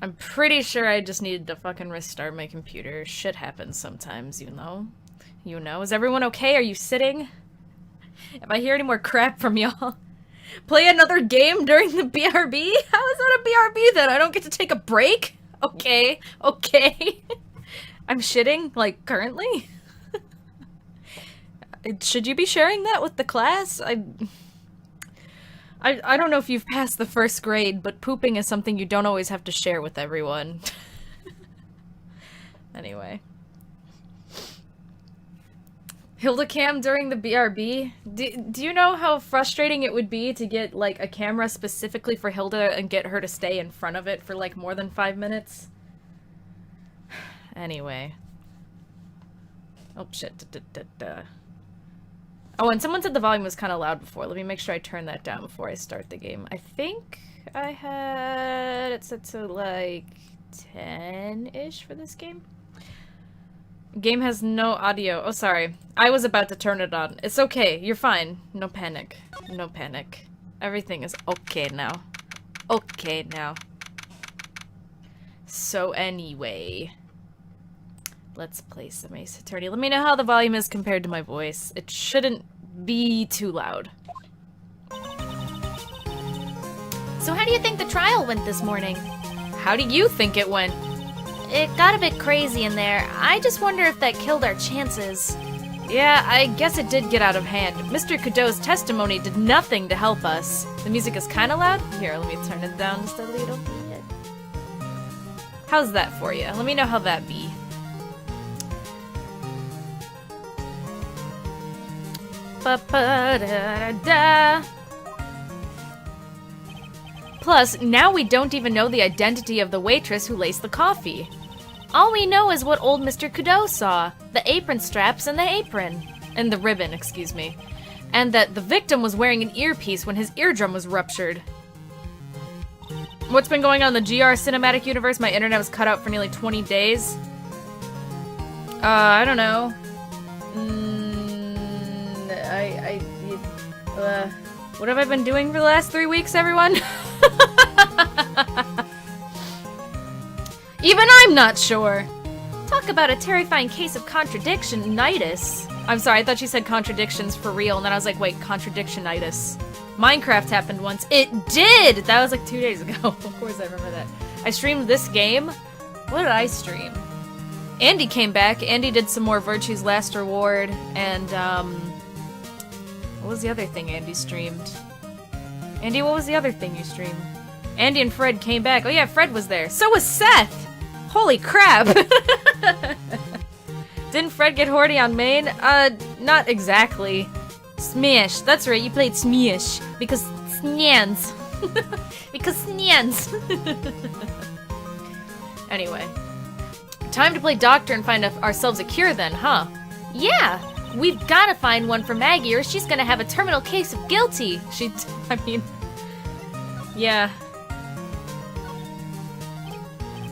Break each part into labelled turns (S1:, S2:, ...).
S1: I'm pretty sure I just needed to fucking restart my computer. Shit happens sometimes, you know? You know? Is everyone okay? Are you sitting? If I hear any more crap from y'all, play another game during the BRB? How is that a BRB then? I don't get to take a break? Okay, okay. I'm shitting, like, currently? Should you be sharing that with the class? I don't know if you've passed the first grade, but pooping is something you don't always have to share with everyone. Anyway. Hilda cam during the BRB? Do you know how frustrating it would be to get, like, a camera specifically for Hilda and get her to stay in front of it for, like, more than 5 minutes? Anyway. Oh, shit. Oh, and someone said the volume was kind of loud before. Let me make sure I turn that down before I start the game. I think I had it set to, like, 10-ish for this game. Game has no audio. Oh, sorry. I was about to turn it on. It's okay. You're fine. No panic. No panic. Everything is okay now. Okay now. So anyway, let's play some Ace Attorney. Let me know how the volume is compared to my voice. It shouldn't be too loud.
S2: So how do you think the trial went this morning?
S1: How do you think it went?
S2: It got a bit crazy in there. I just wonder if that killed our chances.
S1: Yeah, I guess it did get out of hand. Mr. Cadeau's testimony did nothing to help us. The music is kinda loud? Here, let me turn it down just a little bit. How's that for you? Let me know how that be. Ba-ba-da-da-da. Plus, now we don't even know the identity of the waitress who laced the coffee.
S2: All we know is what old Mr. Cadeau saw. The apron straps and the apron.
S1: And the ribbon, excuse me. And that the victim was wearing an earpiece when his eardrum was ruptured. What's been going on in the GR cinematic universe? My internet was cut out for nearly 20 days. I don't know. What have I been doing for the last 3 weeks, everyone? Even I'm not sure.
S2: Talk about a terrifying case of contradiction-itis.
S1: I'm sorry, I thought you said contradictions for real, and then I was like, wait, contradiction-itis. Minecraft happened once. It did! That was like 2 days ago. Of course I remember that. I streamed this game. What did I stream? Andy came back. Andy did some more Virtue's Last Reward, and, what was the other thing Andy streamed? Andy, what was the other thing you streamed? Andy and Fred came back. Oh yeah, Fred was there. So was Seth! Holy crap! Didn't Fred get horny on main? Not exactly. Smash. That's right, you played Smash. Because Snans. Because Snans. Anyway. Time to play doctor and find ourselves a cure then, huh?
S2: Yeah! We've gotta find one for Maggie or she's gonna have a terminal case of guilty.
S1: Yeah.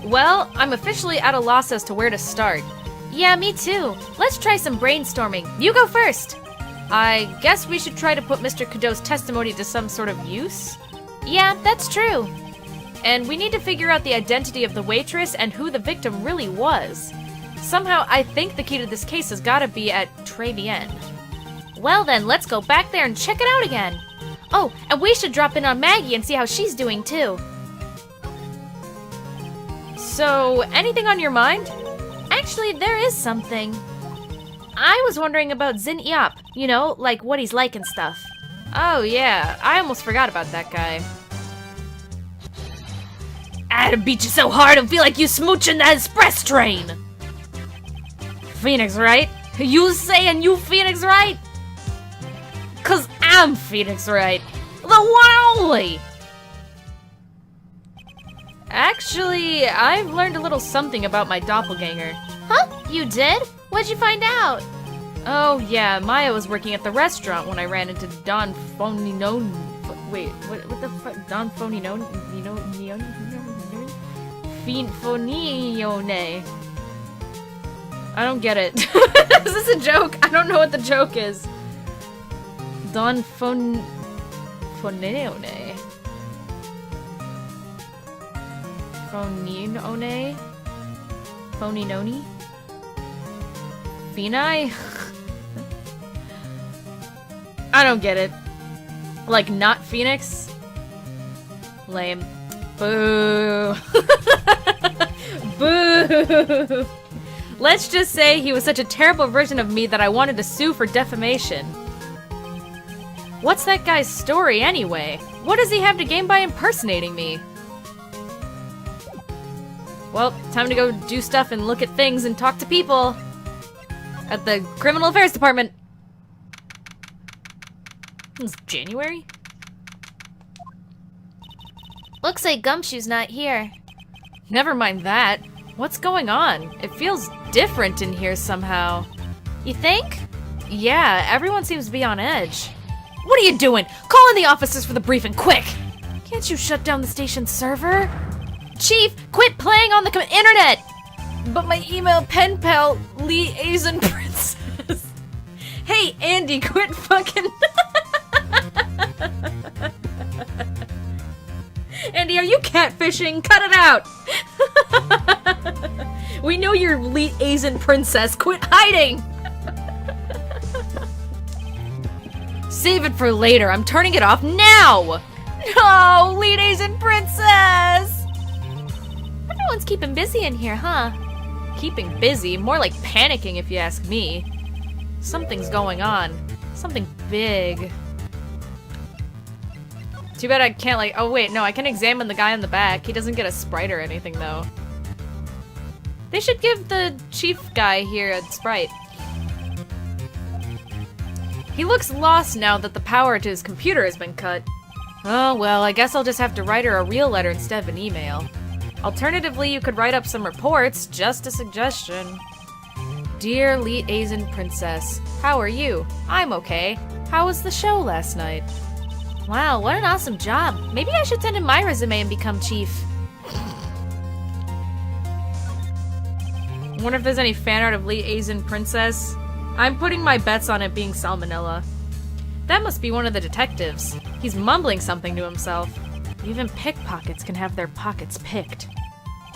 S1: Well, I'm officially at a loss as to where to start.
S2: Yeah, me too. Let's try some brainstorming. You go first.
S1: I guess we should try to put Mr. Cadeau's testimony to some sort of use?
S2: Yeah, that's true.
S1: And we need to figure out the identity of the waitress and who the victim really was. Somehow, I think the key to this case has gotta be at Tribulations.
S2: Well then, let's go back there and check it out again. Oh, and we should drop in on Maggie and see how she's doing too.
S1: So, anything on your mind?
S2: Actually, there is something. I was wondering about Zin Yop, you know, like what he's like and stuff.
S1: Oh yeah, I almost forgot about that guy.
S2: I'd beat you so hard I feel like you smooching the express train.
S1: Phoenix, right? You saying you Phoenix, right? 'Cause I'm Phoenix, right? The one and only! Actually, I've learned a little something about my doppelganger.
S2: Huh? You did? What'd you find out?
S1: Oh yeah, Maya was working at the restaurant when I ran into Don Fonino. Wait, what the fuck? Don Fonino? Fonione. I don't get it. Is this a joke? I don't know what the joke is. Don Foneone.
S2: Phoninone? Phoninoni? Phenai? I don't get it. Like, not Phoenix? Lame. Boo. Boo. Let's just say he was such a terrible version of me that I wanted to sue for defamation. What's that guy's story anyway? What does he have to gain by impersonating me? Well, time to go do stuff and look at things and talk to people. At the Criminal Affairs Department. It's January?
S1: Looks like Gumshoe's not here.
S2: Never mind that. What's going on? It feels different in here somehow.
S1: You think?
S2: Yeah, everyone seems to be on edge. What are you doing? Call in the officers for the briefing, quick! Can't you shut down the station's server? Chief, quit playing on the internet! But my email pen pal, liaison princess. Hey, Andy, quit fucking... Andy, are you catfishing? Cut it out! We know you're liaison princess. Quit hiding! Save it for later. I'm turning it off now! No, liaison princess!
S1: Everyone's keeping busy in here, huh?
S2: Keeping busy? More like panicking if you ask me. Something's going on. Something big. Too bad I can't like- oh wait, no, I can examine the guy in the back. He doesn't get a sprite or anything though. They should give the chief guy here a sprite. He looks lost now that the power to his computer has been cut. Oh well, I guess I'll just have to write her a real letter instead of an email. Alternatively, you could write up some reports, just a suggestion. Dear liaison princess, how are you? I'm okay. How was the show last night?
S1: Wow, what an awesome job. Maybe I should send in my resume and become chief.
S2: I wonder if there's any fan art of liaison princess. I'm putting my bets on it being Salmonella. That must be one of the detectives. He's mumbling something to himself. Even pickpockets can have their pockets picked.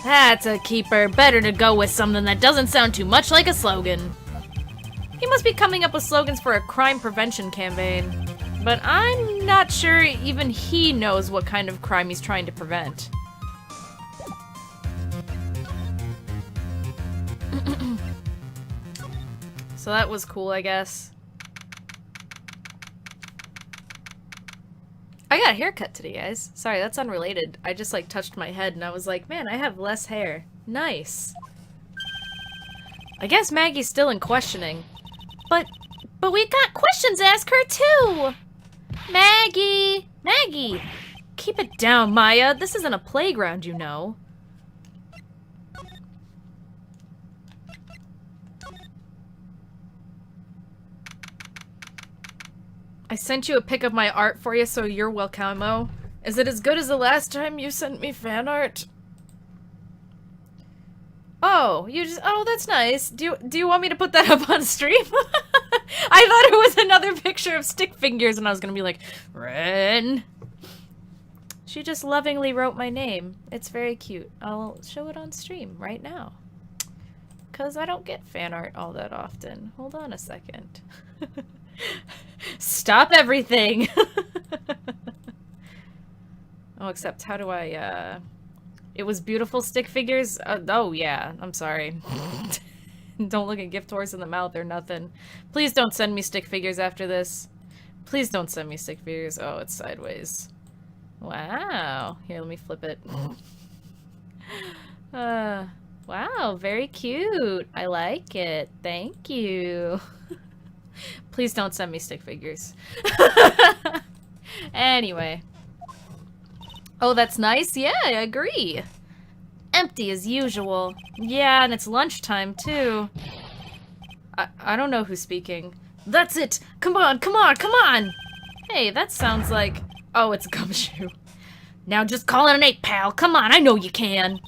S2: That's a keeper. Better to go with something that doesn't sound too much like a slogan. He must be coming up with slogans for a crime prevention campaign. But I'm not sure even he knows what kind of crime he's trying to prevent. So that was cool, I guess. I got a haircut today, guys. Sorry, that's unrelated. I just like touched my head and I was like, man, I have less hair. Nice. I guess Maggie's still in questioning.
S1: But we got questions to ask her too! Maggie! Maggie!
S2: Keep it down, Maya. This isn't a playground, you know. I sent you a pic of my art for you, so you're welcome. Is it as good as the last time you sent me fan art? Oh, oh, that's nice. Do you want me to put that up on stream? I thought it was another picture of stick fingers, and I was gonna be like, Ren. She just lovingly wrote my name. It's very cute. I'll show it on stream right now. 'Cause I don't get fan art all that often. Hold on a second. Stop everything! Oh, except how do I, It was beautiful stick figures? Oh yeah, I'm sorry. Don't look a gift horse in the mouth or nothing. Please don't send me stick figures after this. Please don't send me stick figures. Oh, it's sideways. Wow. Here, let me flip it. Wow, very cute. I like it. Thank you. Please don't send me stick figures. Anyway. Oh, that's nice? Yeah, I agree. Empty as usual. Yeah, and it's lunchtime, too. I don't know who's speaking. That's it! Come on, come on, come on! Hey, that sounds like... Oh, it's Gumshoe. Now just call it an 8, pal. Come on, I know you can.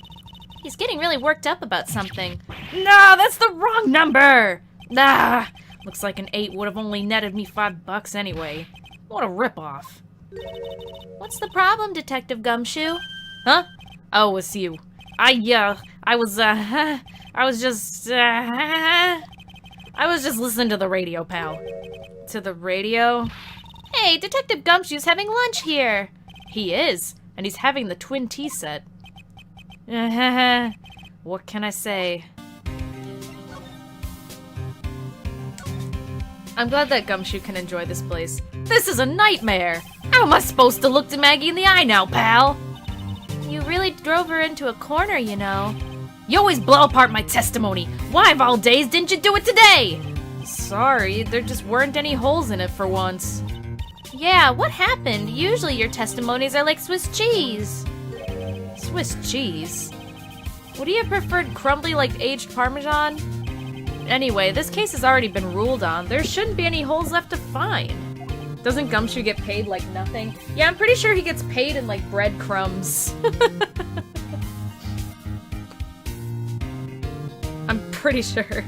S1: He's getting really worked up about something.
S2: No, that's the wrong number! Nah, looks like an 8 would have only netted me $5 anyway. What a ripoff.
S1: What's the problem, Detective Gumshoe?
S2: Huh? Oh, it's you.
S1: I was, I was just listening to the radio, pal. To the radio? Hey, Detective Gumshoe's having lunch here! He is, and he's having the twin tea set. What can I say? I'm glad that Gumshoe can enjoy this place. This is a nightmare! How am I supposed to look to Maggie in the eye now, pal? You really drove her into a corner, you know. You always blow apart my testimony. Why of all days didn't you do it today? Sorry, there just weren't any holes in it for once. Yeah, what happened? Usually your testimonies are like Swiss cheese. Swiss cheese? Would he have preferred crumbly like aged Parmesan? Anyway, this case has already been ruled on. There shouldn't be any holes left to find. Doesn't Gumshoe get paid like nothing? Yeah, I'm pretty sure he gets paid in like breadcrumbs. I'm pretty sure.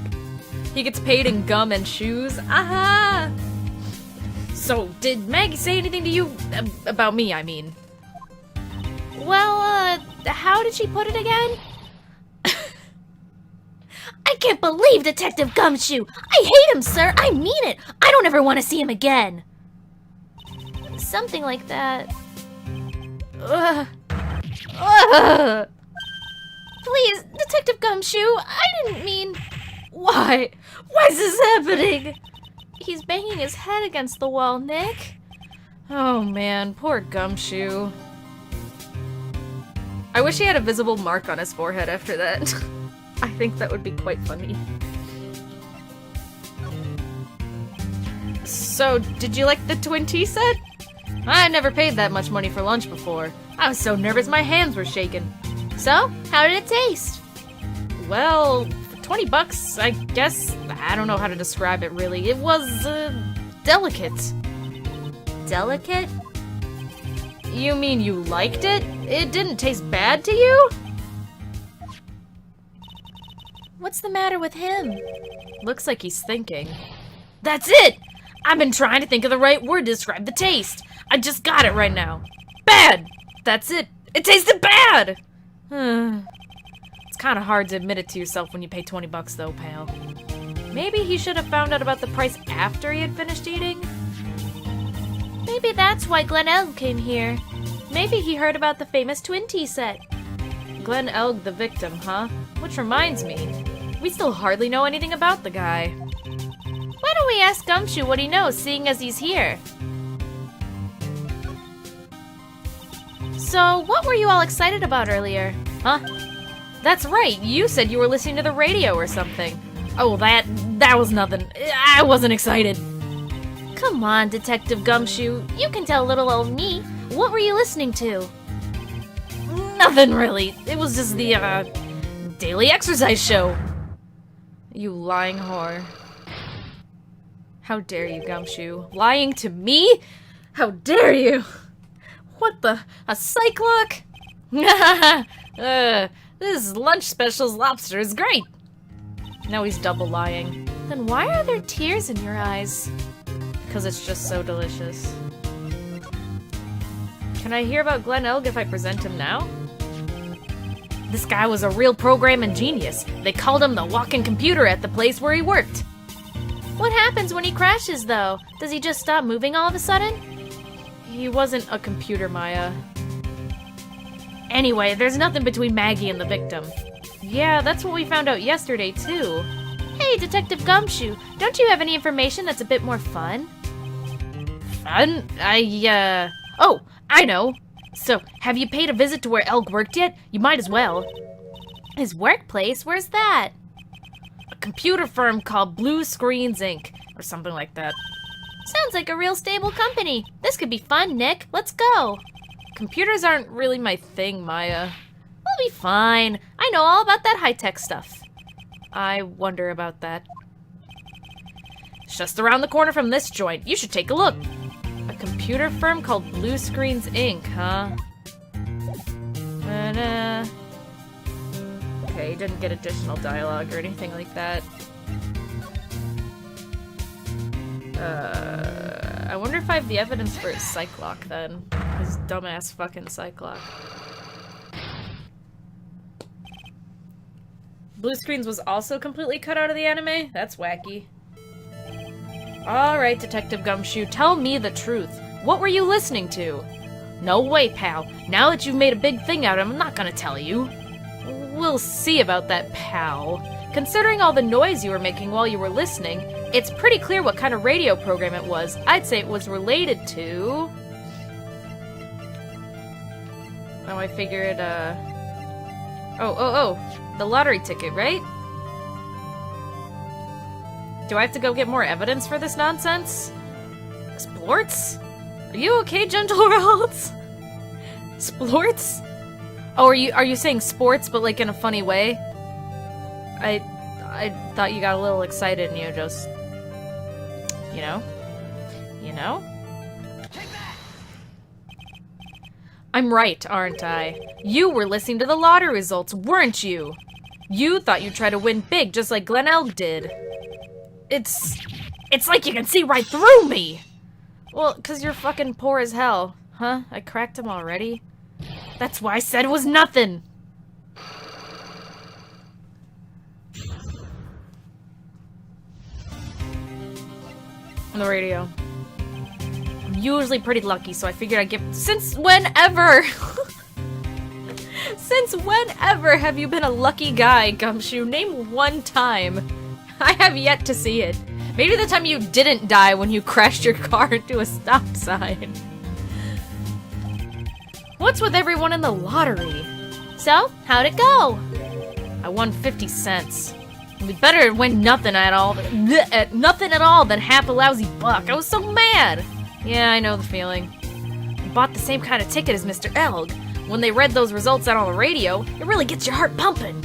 S1: He gets paid in gum and shoes. Aha! So, did Maggie say anything to you? About me, I mean. Well, how did she put it again? I can't believe Detective Gumshoe! I hate him, sir! I mean it! I don't ever want to see him again! Something like that. Ugh. Ugh. Please, Detective Gumshoe, I didn't mean... Why? Why is this happening? He's banging his head against the wall, Nick. Oh man, poor Gumshoe. I wish he had a visible mark on his forehead after that. I think that would be quite funny. So, did you like the twin tea set? I never paid that much money for lunch before. I was so nervous my hands were shaking. So, how did it taste? Well, for 20 bucks, I guess, I don't know how to describe it really. It was, delicate. Delicate? You mean you liked it? It didn't taste bad to you? What's the matter with him? Looks like he's thinking. That's it! I've been trying to think of the right word to describe the taste. I just got it right now. Bad! That's it. It tasted bad! It's kind of hard to admit it to yourself when you pay 20 bucks though, pal. Maybe he should have found out about the price after he had finished eating? Maybe that's why Glen Elg came here. Maybe he heard about the famous twin tea set. Glen Elg the victim, huh? Which reminds me, we still hardly know anything about the guy. Why don't we ask Gumshoe what he knows, seeing as he's here? So, what were you all excited about earlier? Huh? That's right, you said you were listening to the radio or something. Oh, that was nothing. I wasn't excited. Come on, Detective Gumshoe. You can tell little old me. What were you listening to? Nothing really. It was just the, daily exercise show. You lying whore. How dare you, Gumshoe? Lying to me? How dare you? What the? A psych lock? This lunch special's lobster is great. Now he's double lying. Then why are there tears in your eyes? Because it's just so delicious. Can I hear about Glen Elg if I present him now? This guy was a real programming genius. They called him the walking computer at the place where he worked. What happens when he crashes, though? Does he just stop moving all of a sudden? He wasn't a computer, Maya. Anyway, there's nothing between Maggie and the victim. Yeah, that's what we found out yesterday, too. Hey, Detective Gumshoe, don't you have any information that's a bit more fun? Fun? Oh, I know. So, have you paid a visit to where Elg worked yet? You might as well. His workplace? Where's that? A computer firm called Blue Screens Inc. or something like that. Sounds like a real stable company. This could be fun, Nick. Let's go. Computers aren't really my thing, Maya. We'll be fine. I know all about that high-tech stuff. I wonder about that. It's just around the corner from this joint. You should take a look. A computer firm called Blue Screens Inc., huh? Okay, didn't get additional dialogue or anything like that. I wonder if I have the evidence for his psych lock then. His dumbass fucking psych lock. Blue Screens was also completely cut out of the anime? That's wacky. Alright, Detective Gumshoe, tell me the truth. What were you listening to? No way, pal. Now that you've made a big thing out of it, I'm not gonna tell you. We'll see about that, pal. Considering all the noise you were making while you were listening, it's pretty clear what kind of radio program it was. I'd say it was related to... Oh, I figured, Oh, the lottery ticket, right? Do I have to go get more evidence for this nonsense? Splorts? Are you okay, Gentle Rolls? Splorts? Oh, are you saying sports, but like in a funny way? I thought you got a little excited and you just... You know? You know? I'm right, aren't I? You were listening to the lottery results, weren't you? You thought you'd try to win big, just like Glen Elg did. It's like you can see right through me! Well, 'cause you're fucking poor as hell. Huh? I cracked him already? That's why I said it was nothing! On the radio. I'm usually pretty lucky, so I figured I'd give- Since whenever? Since whenever have you been a lucky guy, Gumshoe? Name one time. I have yet to see it. Maybe the time you didn't die when you crashed your car into a stop sign. What's with everyone in the lottery? So, how'd it go? I won 50 cents. It'd be better to win nothing at all than half a lousy buck. I was so mad. Yeah, I know the feeling. I bought the same kind of ticket as Mr. Elg. When they read those results out on the radio, it really gets your heart pumping.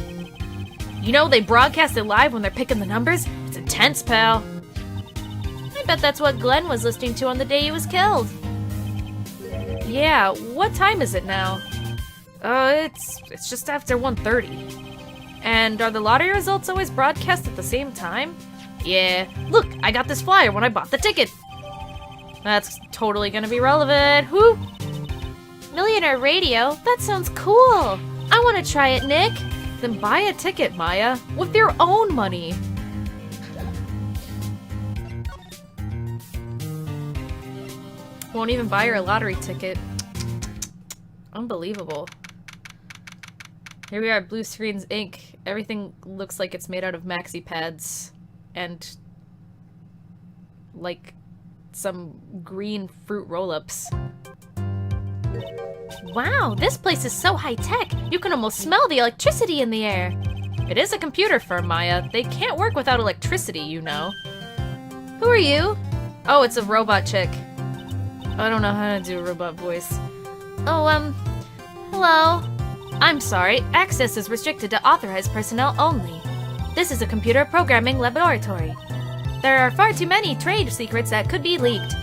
S1: You know, they broadcast it live when they're picking the numbers. It's intense, pal. I bet that's what Glenn was listening to on the day he was killed. Yeah, what time is it now? It's just after 1:30. And are the lottery results always broadcast at the same time? Yeah. Look, I got this flyer when I bought the ticket. That's totally gonna be relevant. Whoo! Millionaire Radio? That sounds cool. I want to try it, Nick. Then buy a ticket, Maya, with your own money. Won't even buy her a lottery ticket. Unbelievable. Here we are at Blue Screens Inc. Everything looks like it's made out of maxi pads and like some green fruit roll-ups. Wow, this place is so high-tech. You can almost smell the electricity in the air. It is a computer firm, Maya. They can't work without electricity, you know. Who are you? Oh, it's a robot chick. I don't know how to do a robot voice. Oh, hello. I'm sorry, access is restricted to authorized personnel only. This is a computer programming laboratory. There are far too many trade secrets that could be leaked.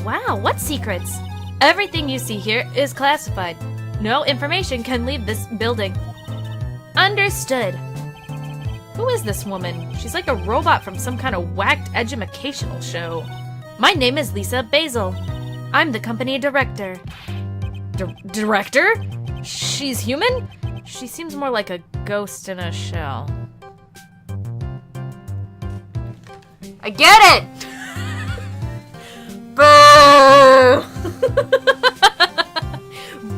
S1: Wow, what secrets? Everything you see here is classified. No information can leave this building. Understood. Who is this woman? She's like a robot from some kind of whacked educational show. My name is Lisa Basil. I'm the company director. Director? She's human? She seems more like a ghost in a shell. I get it! Boo!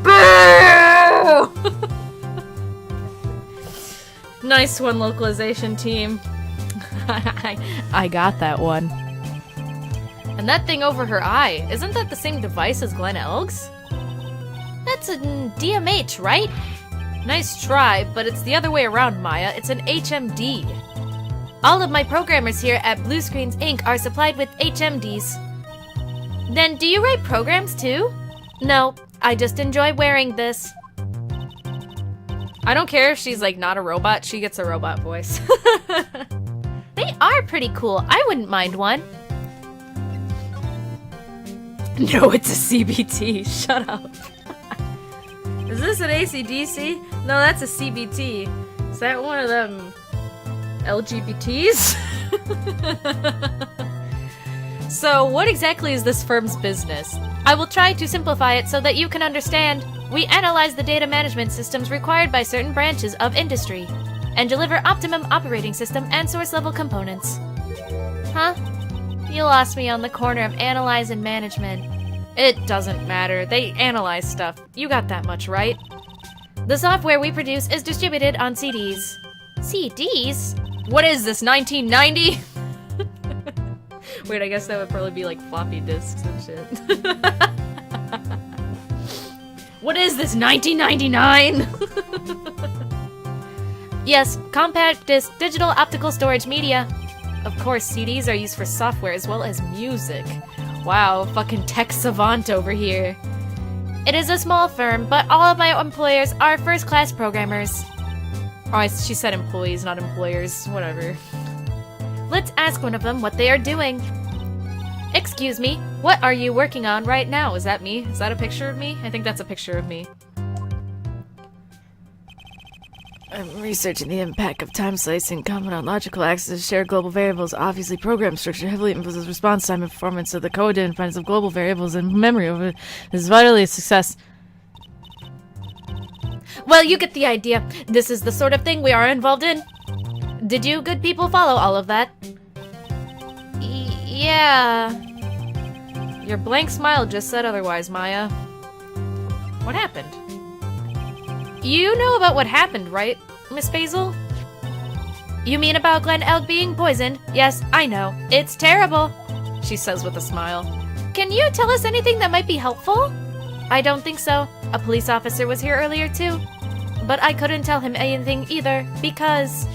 S1: Boo! Nice one, localization team. I got that one. And that thing over her eye, isn't that the same device as Glen Elg's? That's a DMH, right? Nice try, but it's the other way around, Maya. It's an HMD. All of my programmers here at Blue Screens Inc. are supplied with HMDs. Then do you write programs too? No, I just enjoy wearing this. I don't care if she's like not a robot, she gets a robot voice. They are pretty cool. I wouldn't mind one. No, it's a CBT. Shut up. Is this an AC/DC? No, that's a CBT. Is that one of them LGBTs? So, what exactly is this firm's business? I will try to simplify it so that you can understand. We analyze the data management systems required by certain branches of industry. and deliver optimum operating system and source level components. Huh? You lost me on the corner of analyze and management.
S2: It doesn't matter. They analyze stuff. You got that much, right?
S1: The software we produce is distributed on CDs. CDs?
S2: What is this, 1990? Wait, I guess that would probably be like floppy disks and shit. What is this, 1999?
S1: Yes, compact disc digital optical storage media.
S2: Of course, CDs are used for software as well as music. Wow, fucking tech savant over here.
S1: It is a small firm, but all of my employers are first-class programmers.
S2: Oh, she said employees, not employers. Whatever.
S1: Let's ask one of them what they are doing. Excuse me, what are you working on right now?
S2: Is that me? Is that a picture of me? I think that's a picture of me. I'm researching the impact of time slicing, comment on logical axes, shared global variables, obviously program structure, heavily influences response time and performance of the code independence of global variables and memory over this is vitally a success.
S1: Well, you get the idea. This is the sort of thing we are involved in. Did you good people follow all of that? Yeah.
S2: Your blank smile just said otherwise, Maya. What happened? You know about what happened, right, Miss Basil?
S1: You mean about Glen Elk being poisoned? Yes, I know. It's terrible,
S2: she says with a smile.
S1: Can you tell us anything that might be helpful? I don't think so. A police officer was here earlier too. But I couldn't tell him anything either, because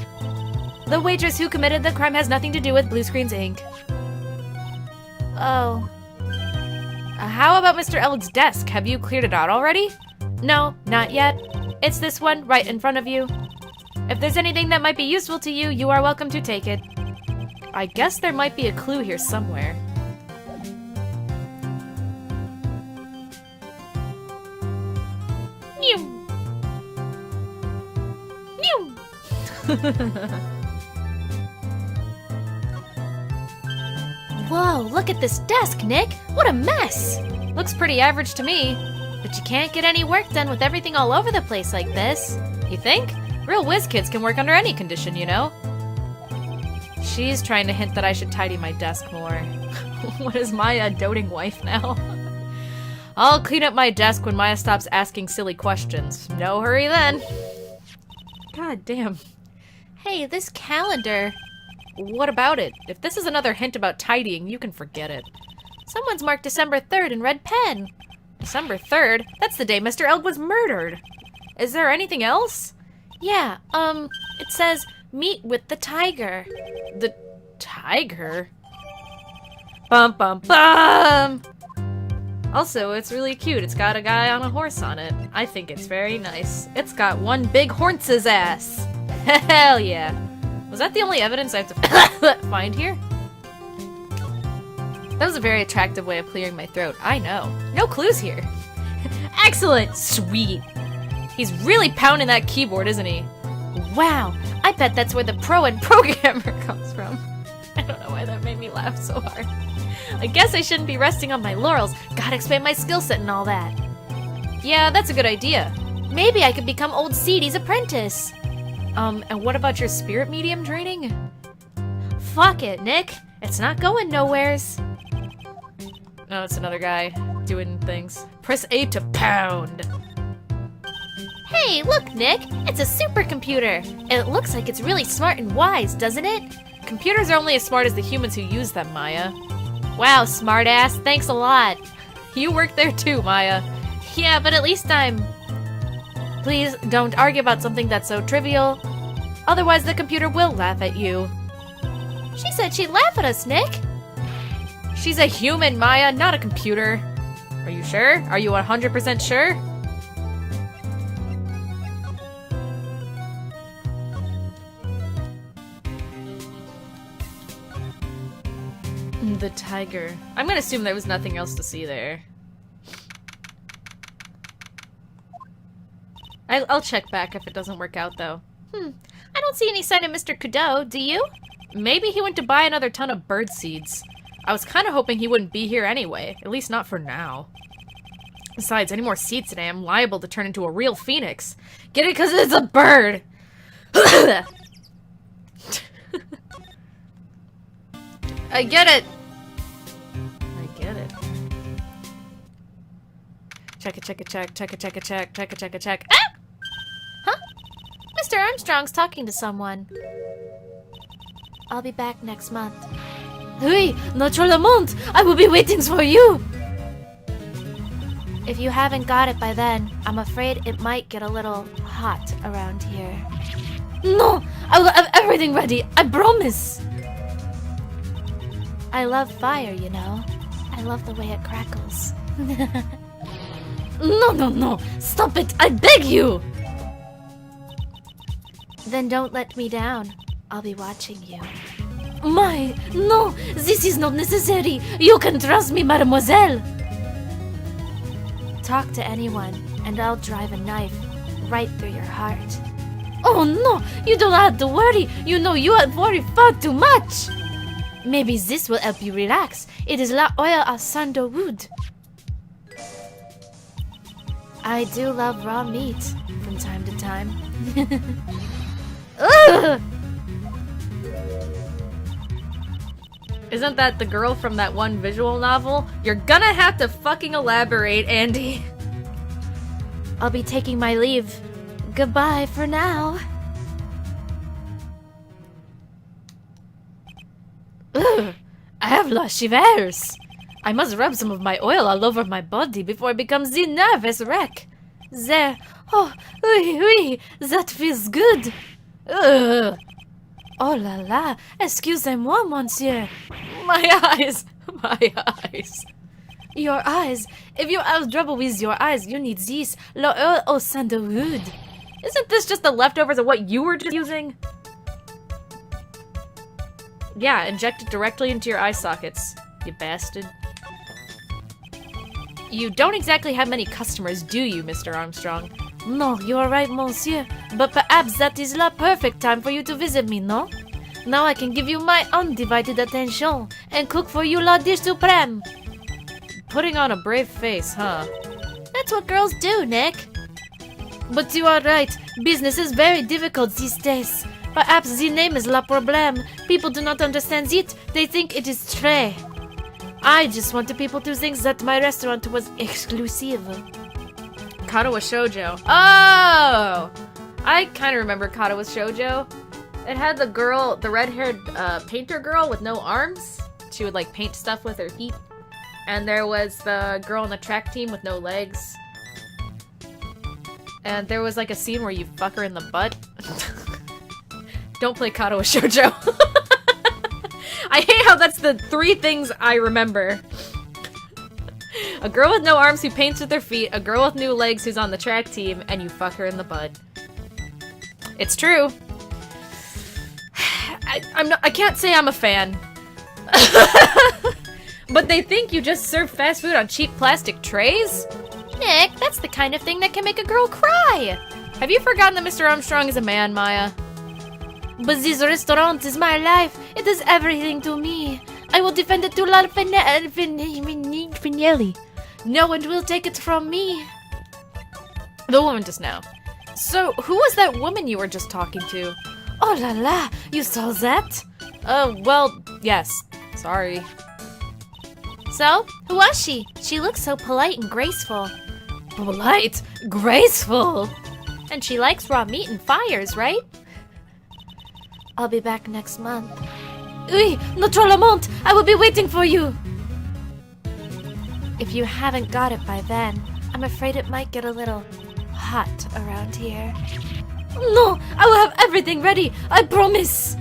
S1: the waitress who committed the crime has nothing to do with Blue Screens Inc. Oh.
S2: How about Mr. Elg's desk? Have you cleared it out already?
S1: No, not yet. It's this one right in front of you. If there's anything that might be useful to you, you are welcome to take it.
S2: I guess there might be a clue here somewhere.
S1: Mew. Mew. Whoa, look at this desk, Nick! What a mess!
S2: Looks pretty average to me.
S1: But you can't get any work done with everything all over the place like this.
S2: You think? Real whiz kids can work under any condition, you know? She's trying to hint that I should tidy my desk more. What is Maya, a doting wife now? I'll clean up my desk when Maya stops asking silly questions. No hurry then. God damn.
S1: Hey, this calendar.
S2: What about it? If this is another hint about tidying, you can forget it.
S1: Someone's marked December 3rd in red pen.
S2: December 3rd? That's the day Mr. Elg was murdered. Is there anything else?
S1: Yeah, it says, meet with the tiger.
S2: The tiger? Bum bum bum! Also, it's really cute. It's got a guy on a horse on it. I think it's very nice. It's got one big hornce's ass. Hell yeah. Was that the only evidence I have to find here? That was a very attractive way of clearing my throat. I know. No clues here. Excellent! Sweet. He's really pounding that keyboard, isn't he?
S1: Wow, I bet that's where the pro and programmer
S2: comes from. I don't know why that made me laugh so hard. I guess I shouldn't be resting on my laurels. Gotta expand my skill set and all that. Yeah, that's a good idea.
S1: Maybe I could become old Seedy's apprentice.
S2: And what about your spirit medium training?
S1: Fuck it, Nick. It's not going nowheres.
S2: Oh, it's another guy doing things. Press A to pound.
S1: Hey, look, Nick. It's a supercomputer. It looks like it's really smart and wise, doesn't it?
S2: Computers are only as smart as the humans who use them, Maya.
S1: Wow, smartass. Thanks a lot.
S2: You work there too, Maya.
S1: Yeah, but at least I'm...
S2: Please, don't argue about something that's so trivial. Otherwise, the computer will laugh at you.
S1: She said she'd laugh at us, Nick.
S2: She's a human, Maya, not a computer. Are you sure? Are you 100% sure? The tiger. I'm gonna assume there was nothing else to see there. I'll check back if it doesn't work out, though.
S1: I don't see any sign of Mr. Kudo, do you?
S2: Maybe he went to buy another ton of bird seeds. I was kind of hoping he wouldn't be here anyway, at least not for now. Besides, any more seeds today, I'm liable to turn into a real phoenix. Get it? Because it's a bird!
S1: I get it. I get it. Check it, check it, check, check it, check it, check, check it, check it, check. Ah! Huh? Mr. Armstrong's talking to someone. I'll be back next month. Oui, notre monde! I will be waiting for you! If you haven't got it by then, I'm afraid it might get a little hot around here. No! I will have everything ready! I promise! I love fire, you know. I love the way it crackles. No, no, no! Stop it! I beg you! Then don't let me down. I'll be watching you. My! No! This is not necessary! You can trust me, mademoiselle! Talk to anyone, and I'll drive a knife right through your heart. Oh no! You don't have to worry! You know you have worried far too much! Maybe this will help you relax. It is la oil of sandalwood. I do love raw meat from time to time. Ugh! Isn't that the girl from that one visual novel? You're gonna have to fucking elaborate, Andy. I'll be taking my leave. Goodbye for now. Ugh, I have lost shivers. I must rub some of my oil all over my body before I become the nervous wreck. There. Oh, oui, oui, that feels good. Ugh. Oh la la, excusez-moi, monsieur. My eyes, my eyes. Your eyes? If you have trouble with your eyes, you need this, l'oil au sandalwood. Isn't this just the leftovers of what you were just using? Yeah, inject it directly into your eye sockets, you bastard. You don't exactly have many customers, do you, Mr. Armstrong? No, you are right, monsieur. But perhaps that is the perfect time for you to visit me, no? Now I can give you my undivided attention and cook for you la dish supreme. Putting on a brave face, huh? That's what girls do, Nick. But you are right. Business is very difficult these days. Perhaps the name is la problème. People do not understand it. They think it is très. I just wanted people to think that my restaurant was exclusive. Katawa Shoujo. Oh! I kind of remember Katawa Shoujo. It had the girl, the red-haired painter girl with no arms. She would, like, paint stuff with her feet. And there was the girl on the track team with no legs. And there was, like, a scene where you fuck her in the butt. Don't play Katawa Shoujo. I hate how that's the 3 things I remember. A girl with no arms who paints with her feet, a girl with new legs who's on the track team, and you fuck her in the butt. It's true. I can't say I'm a fan. But they think you just serve fast food on cheap plastic trays? Nick, that's the kind of thing that can make a girl cry. Have you forgotten that Mr. Armstrong is a man, Maya? But this restaurant is my life. It is everything to me. I will defend it to la finale. No one will take it from me. The woman just now. So, who was that woman you were just talking to? Oh la la, you saw that? Well, yes. Sorry. So, who was she? She looks so polite and graceful. Polite? Graceful? And she likes raw meat and fires, right? I'll be back next month. Oui, notre lament! I will be waiting for you! If you haven't got it by then, I'm afraid it might get a little hot around here. No! I will have everything ready! I promise!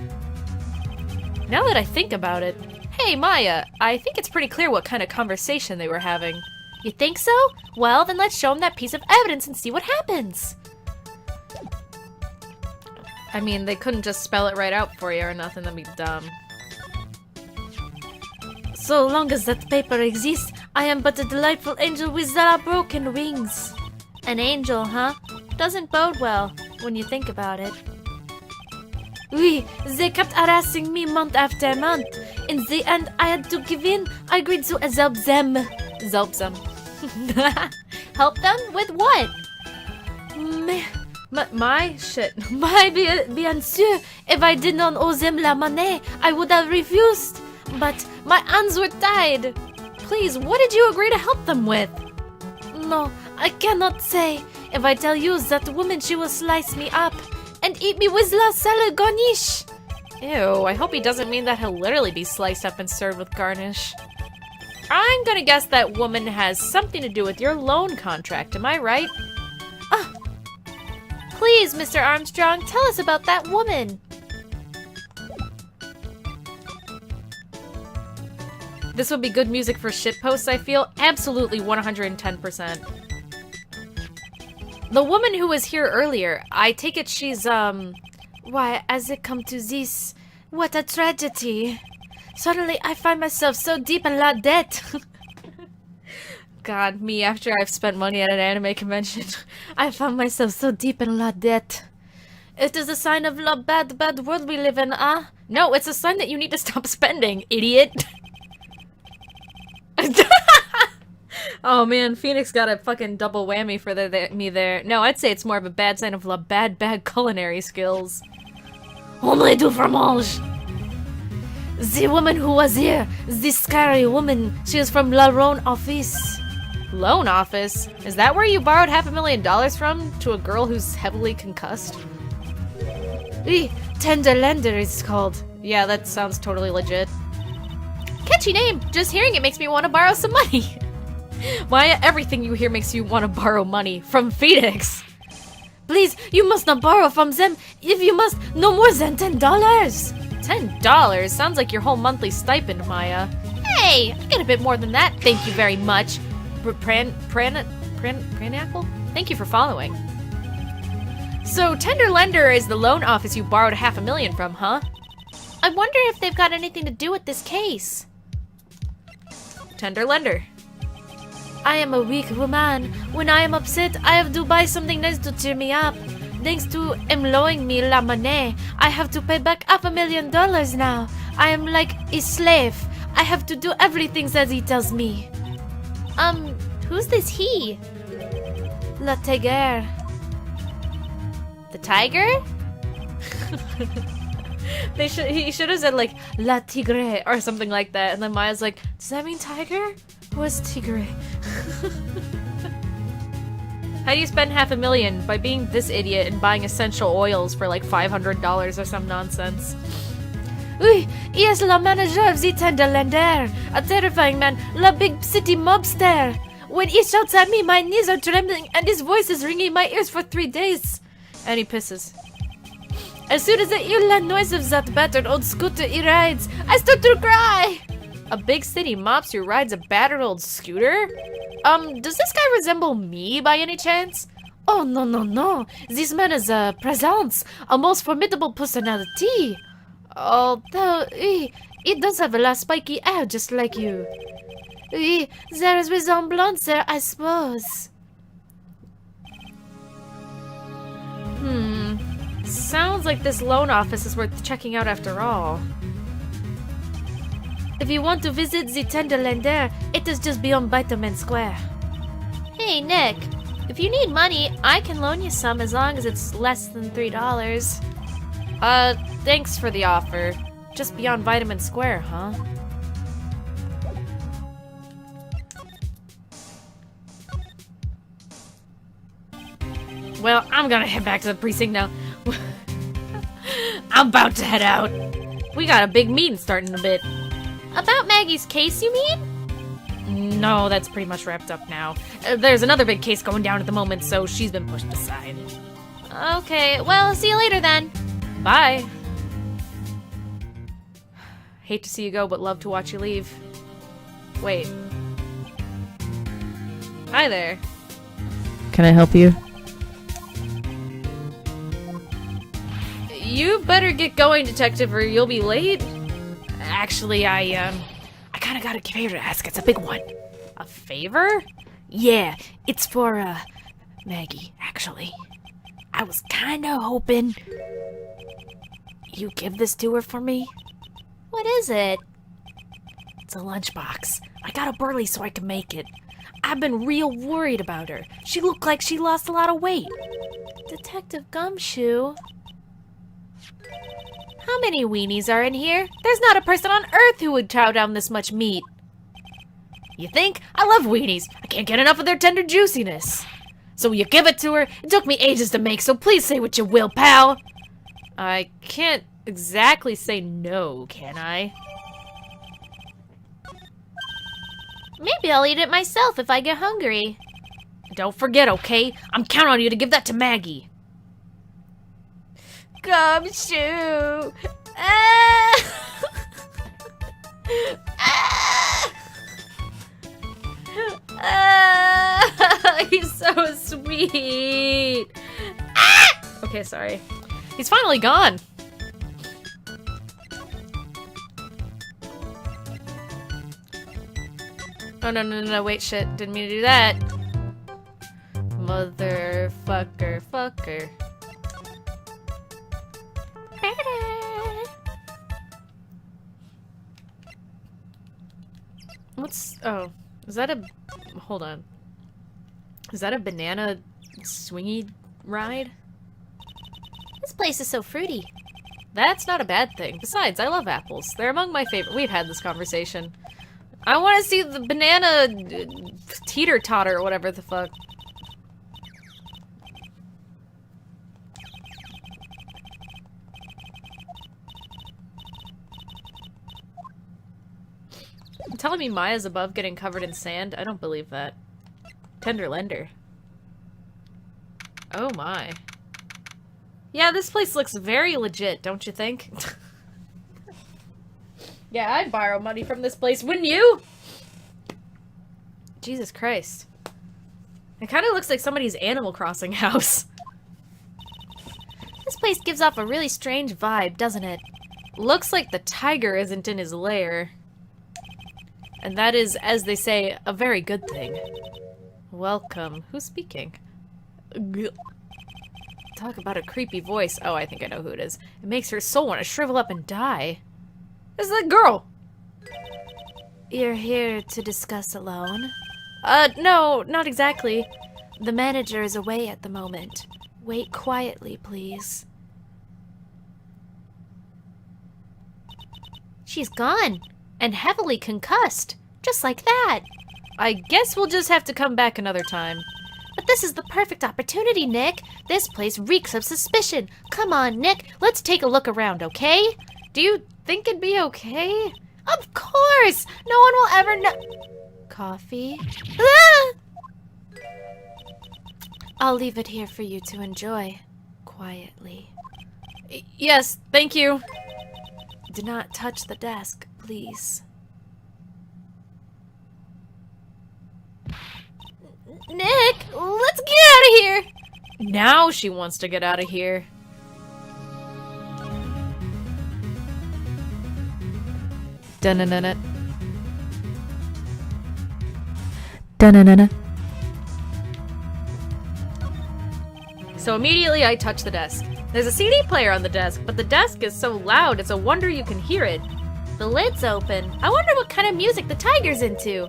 S1: Now that I think about it, hey Maya, I think it's pretty clear what kind of conversation they were having. You think so? Well, then let's show them that piece of evidence and see what happens. I mean, they couldn't just spell it right out for you or nothing, that'd be dumb. So long as that paper exists, I am but a delightful angel with broken wings. An angel, huh? Doesn't bode well, when you think about it. Oui, they kept harassing me month after month. In the end, I had to give in. I agreed to help them. Help them. Help them? With what? My bien sûr. If I did not owe them la money, I would have refused. but my hands were tied. Please, what did you agree to help them with? No, I cannot say. If I tell you that woman, she will slice me up and eat me with la salad garnish.
S2: Ew, I hope he doesn't mean that he'll literally be sliced up and served with garnish. I'm gonna guess that woman has something to do with your loan contract, am I right?
S1: Please, Mr. Armstrong, tell us about that woman.
S2: This would be good music for shitposts, I feel. Absolutely 110%. The woman who was here earlier, I take it she's,
S1: Why, as it come to this, what a tragedy. Suddenly I find myself so deep in la debt.
S2: God, me after I've spent money at an anime convention.
S1: I found myself so deep in la debt. It is a sign of la bad world we live in, ah?
S2: No, it's a sign that you need to stop spending, idiot. Oh man, Phoenix got a fucking double whammy for me there. No, I'd say it's more of a bad sign of la bad culinary skills.
S1: Omelette du fromage. The woman who was here, this scary woman, she is from La Roan office.
S2: Loan office? Is that where you borrowed $500,000 from to a girl who's heavily concussed?
S1: Tender lender is called.
S2: Yeah, that sounds totally legit.
S1: Catchy name. Just hearing it makes me want to borrow some money.
S2: Why everything you hear makes you want to borrow money from Phoenix?
S1: Please, you must not borrow from them. If you must, no more than $10.
S2: $10? Sounds like your whole monthly stipend, Maya.
S1: Hey, I get a bit more than that. Thank you very much.
S2: Pranackle? Thank you for following. So, Tender Lender is the loan office you borrowed $500,000 from, huh?
S1: I wonder if they've got anything to do with this case.
S2: Tender Lender.
S1: I am a weak woman. When I am upset, I have to buy something nice to cheer me up. Thanks to him loaning me la money, I have to pay back $500,000 now. I am like a slave. I have to do everything that he tells me.
S2: Who's this he?
S1: La tiger.
S2: The tiger? He should have said like La Tigre or something like that, and then Maya's like, does that mean tiger?
S1: What's tigre?
S2: How do you spend $500,000 by being this idiot and buying essential oils for like $500 or some nonsense?
S1: Oui, he is la manager of the Tender Lender, a terrifying man, la big city mobster. When he shouts at me, my knees are trembling and his voice is ringing in my ears for 3 days.
S2: And he pisses.
S1: As soon as I hear the noise of that battered old scooter he rides, I start to cry!
S2: A big city mobster who rides a battered old scooter? Does this guy resemble me by any chance?
S1: Oh, no. This man is a presence, a most formidable personality. Although, he does have a lot of spiky hair just like you. There is resemblance there, I suppose.
S2: Sounds like this loan office is worth checking out after all.
S1: If you want to visit the Tender Lender, it is just beyond Vitamin Square. Hey, Nick. If you need money, I can loan you some as long as it's less than $3.
S2: Thanks for the offer. Just beyond Vitamin Square, huh? Well, I'm gonna head back to the precinct now. I'm about to head out. We got a big meeting starting in a bit.
S1: About Maggie's case, you mean?
S2: No, that's pretty much wrapped up now. There's another big case going down at the moment, so she's been pushed aside.
S1: Okay, well, see you later then.
S2: Bye. Hate to see you go, but love to watch you leave. Wait. Hi there.
S3: Can I help you?
S2: You better get going, detective, or you'll be late. Actually, I kinda got a favor to ask. It's a big one. A favor?
S1: Yeah, it's for, Maggie, actually. I was kinda hoping you give this to her for me.
S2: What is it?
S1: It's a lunchbox. I got a burly so I can make it. I've been real worried about her. She looked like she lost a lot of weight.
S2: Detective Gumshoe?
S1: How many weenies are in here? There's not a person on Earth who would chow down this much meat. You think? I love weenies. I can't get enough of their tender juiciness. So will you give it to her? It took me ages to make, so please say what you will, pal. I can't exactly say no, can I? Maybe I'll eat it myself if I get hungry. Don't forget, okay? I'm counting on you to give that to Maggie. Gumshoe! Ah! Ah! Ah! He's so sweet! Ah! Okay, sorry.
S2: He's finally gone. Oh, no, wait, shit. Didn't mean to do that. Motherfucker, fucker. What's... Oh. Is that a... Hold on. Is that a banana swingy ride?
S1: This place is so fruity.
S2: That's not a bad thing. Besides, I love apples. They're among my favorite. We've had this conversation. I want to see the banana teeter-totter or whatever the fuck. You're telling me Maya's above getting covered in sand? I don't believe that. Tender lender. Oh my. Yeah, this place looks very legit, don't you think? Yeah, I'd borrow money from this place, wouldn't you? Jesus Christ. It kind of looks like somebody's Animal Crossing house.
S1: This place gives off a really strange vibe, doesn't it?
S2: Looks like the tiger isn't in his lair. And that is, as they say, a very good thing. Welcome. Who's speaking? Talk about a creepy voice. Oh, I think I know who it is. It makes her soul want to shrivel up and die. This is that girl!
S1: You're here to discuss alone?
S2: No, not exactly.
S1: The manager is away at the moment. Wait quietly, please. She's gone, and heavily concussed, just like that.
S2: I guess we'll just have to come back another time.
S1: But this is the perfect opportunity, Nick. This place reeks of suspicion. Come on, Nick, let's take a look around, okay?
S2: Do you think it'd be okay?
S1: Of course! No one will ever know. Coffee? Ah! I'll leave it here for you to enjoy. Quietly.
S2: Yes, thank you.
S1: Do not touch the desk, please. Nick, let's get out of here!
S2: Now she wants to get out of here. Dun-dun-dun-dun.
S3: Dun-dun-dun-dun.
S2: So immediately I touch the desk. There's a CD player on the desk, but the desk is so loud it's a wonder you can hear it.
S1: The lid's open. I wonder what kind of music the tiger's into.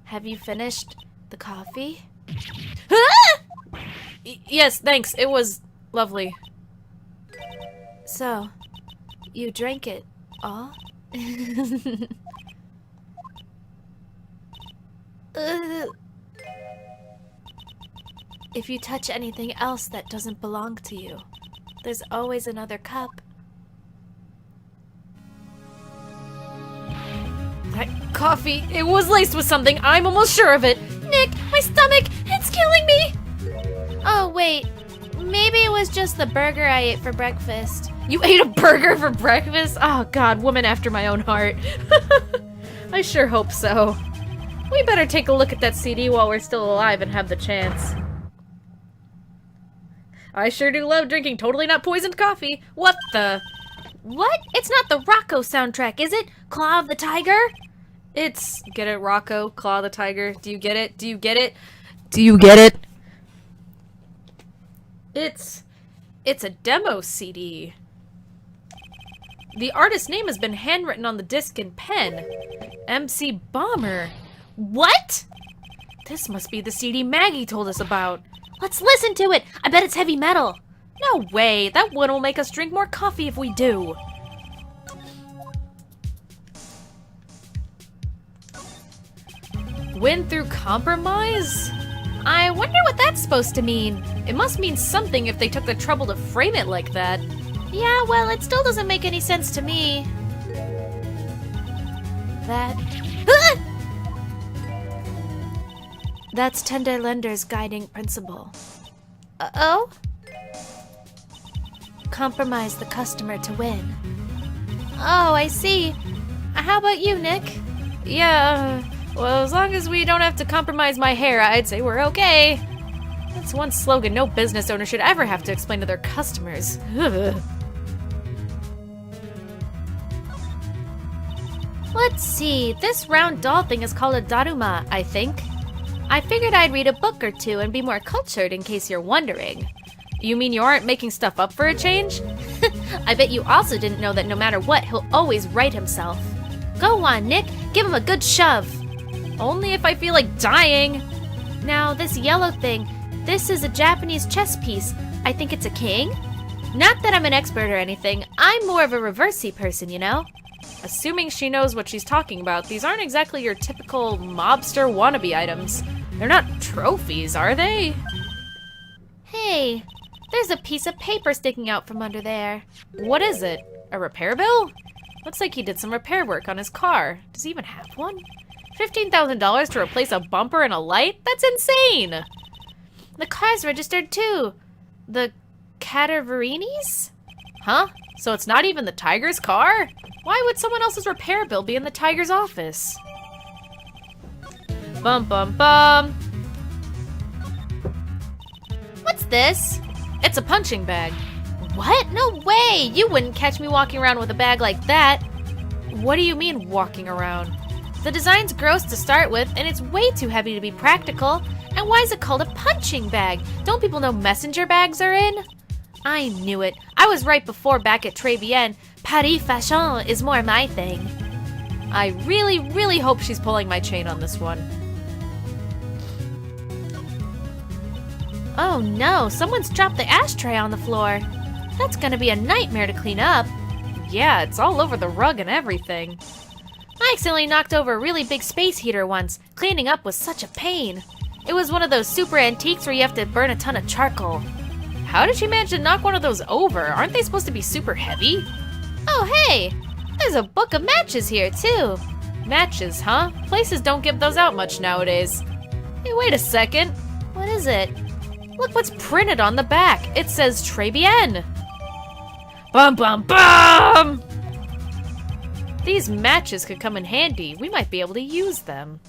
S1: Have you finished the coffee? Ah!
S2: Yes, thanks. It was lovely.
S1: So, you drank it all? If you touch anything else that doesn't belong to you, there's always another cup.
S2: That coffee, it was laced with something. I'm almost sure of it.
S1: Nick, my stomach, it's killing me! Oh, wait. Maybe it was just the burger I ate for breakfast.
S2: You ate a burger for breakfast? Oh god, woman after my own heart. I sure hope so. We better take a look at that CD while we're still alive and have the chance. I sure do love drinking totally not poisoned coffee. What the?
S1: What? It's not the Rocco soundtrack, is it? Claw of the Tiger?
S2: It's... Get it, Rocco? Claw the Tiger? Do you get it? Do you get it? Do you get it? It's a demo CD. The artist's name has been handwritten on the disc in pen. MC Bomber.
S1: What?
S2: This must be the CD Maggie told us about.
S1: Let's listen to it. I bet it's heavy metal.
S2: No way. That one will make us drink more coffee if we do.
S1: Win through compromise? I wonder what that's supposed to mean. It must mean something if they took the trouble to frame it like that. Yeah, well, it still doesn't make any sense to me. That... That's Tender Lender's guiding principle. Oh? Compromise the customer to win. Oh, I see. How about you, Nick? Yeah, well, as long as we don't have to compromise my hair, I'd say we're okay. That's one slogan no business owner should ever have to explain to their customers. Ugh. Let's see, this round doll thing is called a daruma, I think. I figured I'd read a book or two and be more cultured in case you're wondering. You mean you aren't making stuff up for a change? I bet you also didn't know that no matter what, he'll always right himself. Go on, Nick, give him a good shove. Only if I feel like dying. Now, this yellow thing, this is a Japanese chess piece. I think it's a king? Not that I'm an expert or anything, I'm more of a reversey person, you know? Assuming she knows what she's talking about, these aren't exactly your typical mobster wannabe items. They're not trophies, are they? Hey, there's a piece of paper sticking out from under there. What is it? A repair bill? Looks like he did some repair work on his car. Does he even have one? $15,000 to replace a bumper and a light? That's insane! The car's registered too. The Catervarinis? Huh? So it's not even the Tiger's car? Why would someone else's repair bill be in the Tiger's office? Bum bum bum. What's this? It's a punching bag. What? No way! You wouldn't catch me walking around with a bag like that. What do you mean, walking around? The design's gross to start with, and it's way too heavy to be practical. And why is it called a punching bag? Don't people know messenger bags are in? I knew it. I was right before back at Tribulations. Paris fashion is more my thing. I really, really hope she's pulling my chain on this one. Oh no, someone's dropped the ashtray on the floor. That's gonna be a nightmare to clean up. Yeah, it's all over the rug and everything. I accidentally knocked over a really big space heater once. Cleaning up was such a pain. It was one of those super antiques where you have to burn a ton of charcoal. How did she manage to knock one of those over? Aren't they supposed to be super heavy? Oh hey, there's a book of matches here too. Matches, huh? Places don't give those out much nowadays. Hey, wait a second. What is it? Look what's printed on the back. It says Tribulations. Bum bum bum! These matches could come in handy. We might be able to use them.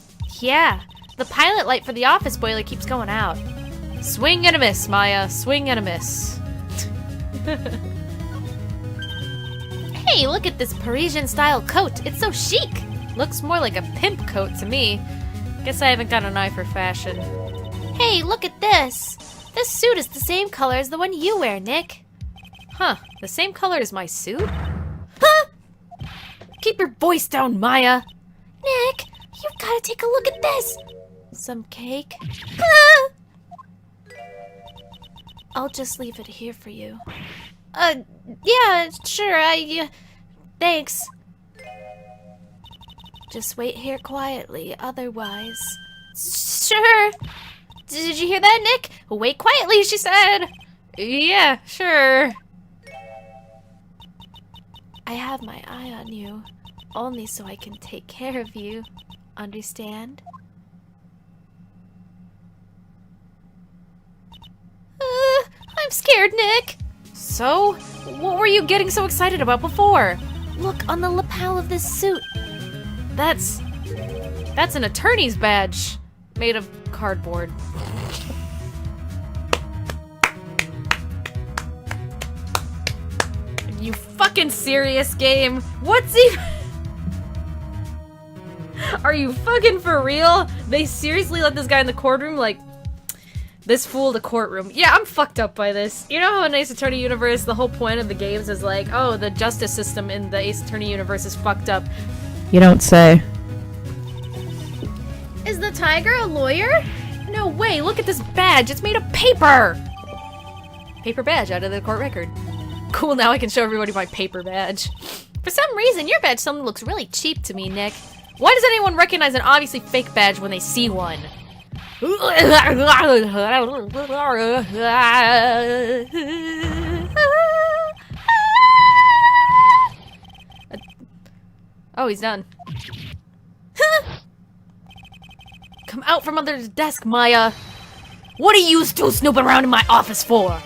S1: Yeah, the pilot light for the office boiler keeps going out. Swing and a miss, Maya. Swing and a miss. Hey, look at this Parisian-style coat. It's so chic. Looks more like a pimp coat to me. Guess I haven't got an eye for fashion. Hey, look at this. This suit is the same color as the one you wear, Nick. Huh, the same color as my suit? Huh? Keep your voice down, Maya. Nick, you've got to take a look at this. Some cake? Ah! I'll just leave it here for you. Yeah, sure, thanks. Just wait here quietly, otherwise... Sure. Did you hear that, Nick? Wait quietly, she said. Yeah, sure. I have my eye on you, only so I can take care of you. Understand? I'm scared, Nick. So? What were you getting so excited about before? Look on the lapel of this suit. That's an attorney's badge made of cardboard. Are you fucking serious, game? What's even... Are you fucking for real? They seriously let this guy in the courtroom, like... This fooled a courtroom. Yeah, I'm fucked up by this. You know how in Ace Attorney universe, the whole point of the games is like, oh, the justice system in the Ace Attorney universe is fucked up.
S3: You don't say.
S1: Is the tiger a lawyer? No way, look at this badge. It's made of paper. Paper badge out of the court record. Cool, now I can show everybody my paper badge. For some reason, your badge suddenly looks really cheap to me, Nick. Why does anyone recognize an obviously fake badge when they see one? Oh, he's done. Come out from under the desk, Maya. What are you two snooping around in my office for?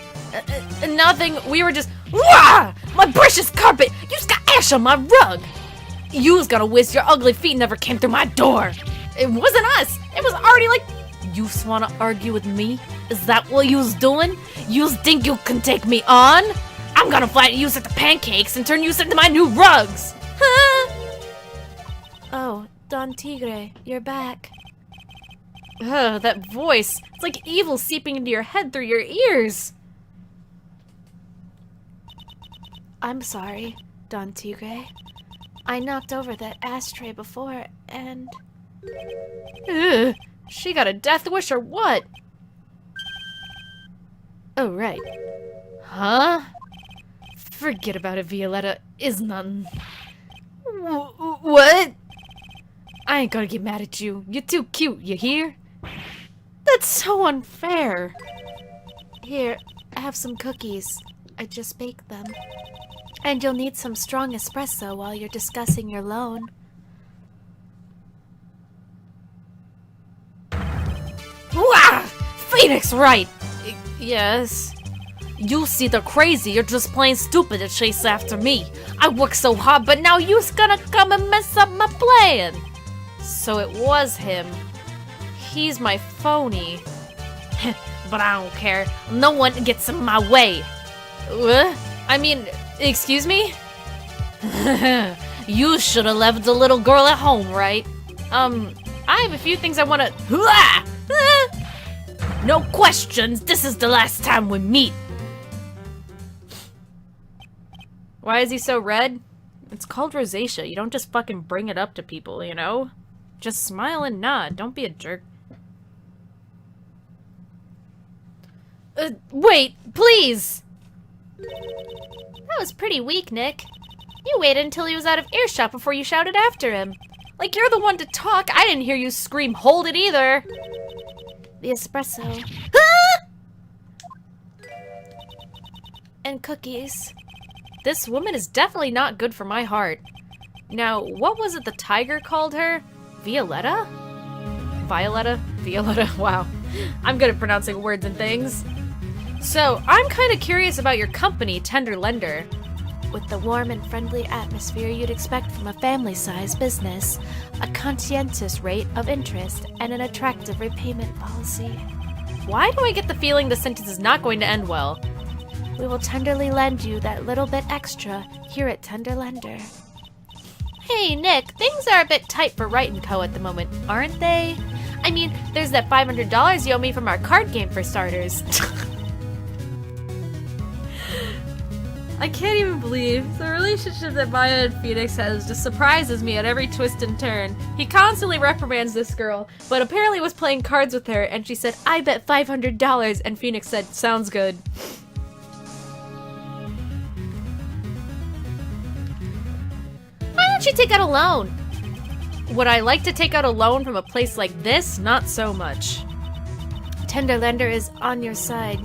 S1: Nothing. We were just... Wah! My precious carpet! You's got ash on my rug! You's gonna wish your ugly feet never came through my door! It wasn't us! It was already like... You's wanna argue with me? Is that what you's doing? You's think you can take me on? I'm gonna fight you at the pancakes and turn you into my new rugs! Oh, Don Tigre, you're back. Ugh, that voice. It's like evil seeping into your head through your ears. I'm sorry, Don Tigre. I knocked over that ashtray before, and... Ugh, she got a death wish or what? Oh, right. Huh? Forget about it, Violetta. Is none. What? I ain't gonna get mad at you. You're too cute, you hear? That's so unfair. Here, have some cookies. I just baked them. And you'll need some strong espresso while you're discussing your loan. Wah! Phoenix Wright! Yes? You see the crazy, you're just plain stupid to chase after me. I worked so hard, but now you's gonna come and mess up my plan. So it was him. He's my phony. But I don't care. No one gets in my way. I mean, excuse me? You should have left the little girl at home, right? I have a few things I wanna... No questions, this is the last time we meet. Why is he so red? It's called rosacea. You don't just fucking bring it up to people, you know? Just smile and nod. Don't be a jerk. Wait, please! That was pretty weak, Nick. You waited until he was out of earshot before you shouted after him. Like you're the one to talk. I didn't hear you scream, hold it either. The espresso. And cookies. This woman is definitely not good for my heart. Now, what was it the tiger called her? Violetta? Violetta? Violetta? Wow. I'm good at pronouncing words and things. So, I'm kind of curious about your company, Tender Lender. With the warm and friendly atmosphere you'd expect from a family-sized business, a conscientious rate of interest, and an attractive repayment policy. Why do I get the feeling this sentence is not going to end well? We will tenderly lend you that little bit extra here at Tender Lender. Hey, Nick, things are a bit tight for Wright & Co. at the moment, aren't they? I mean, there's that $500 you owe me from our card game for starters. I can't even believe the relationship that Maya and Phoenix has just surprises me at every twist and turn. He constantly reprimands this girl, but apparently was playing cards with her, and she said, I bet $500, and Phoenix said, sounds good. Why don't you take out a loan? Would I like to take out a loan from a place like this? Not so much. Tender Lender is on your side.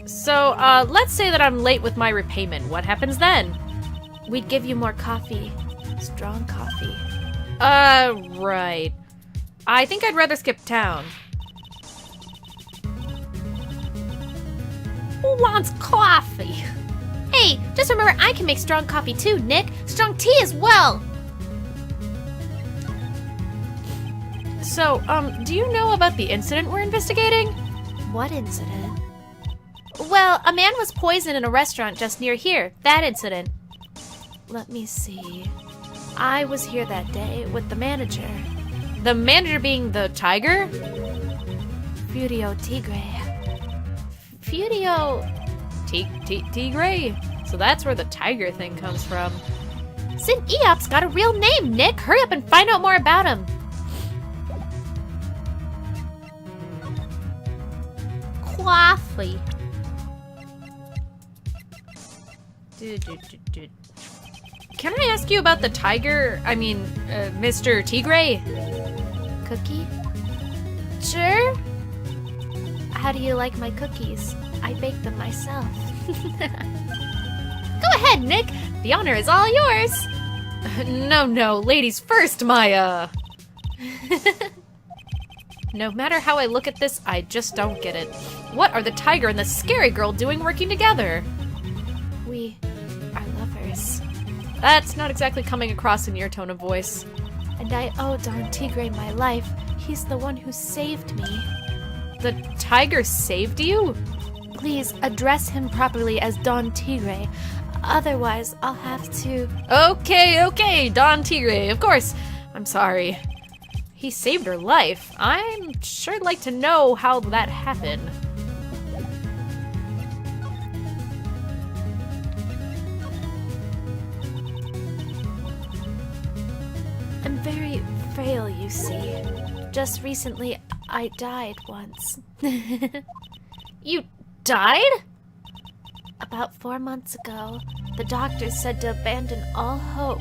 S1: So, let's say that I'm late with my repayment. What happens then? We'd give you more coffee. Strong coffee. Right. I think I'd rather skip town. Who wants coffee? Hey, just remember I can make strong coffee too, Nick. Strong tea as well. So, do you know about the incident we're investigating? What incident? Well, a man was poisoned in a restaurant just near here. That incident. Let me see. I was here that day with the manager. The manager being the tiger? Furio Tigre. Furio... Tigre? So that's where the tiger thing comes from. Sin Eop's got a real name, Nick. Hurry up and find out more about him. Coffee. can I ask you about the tiger? I mean, Mr. Tigre?
S2: Cookie? Sure. How do you like my cookies? I bake them myself. Go ahead, Nick. The honor is all yours.
S1: No, ladies first, Maya. No matter how I look at this, I just don't get it. What are the tiger and the scary girl doing working together?
S2: We are lovers.
S1: That's not exactly coming across in your tone of voice.
S2: And I owe Don Tigre my life. He's the one who saved me.
S1: The tiger saved you?
S2: Please address him properly as Don Tigre. Otherwise, I'll have to...
S1: Okay, Don Tigre, of course. I'm sorry. He saved her life. I'm sure I'd like to know how that happened.
S2: I'm very frail, you see. Just recently, I died once.
S1: You died?
S2: About 4 months ago, the doctors said to abandon all hope.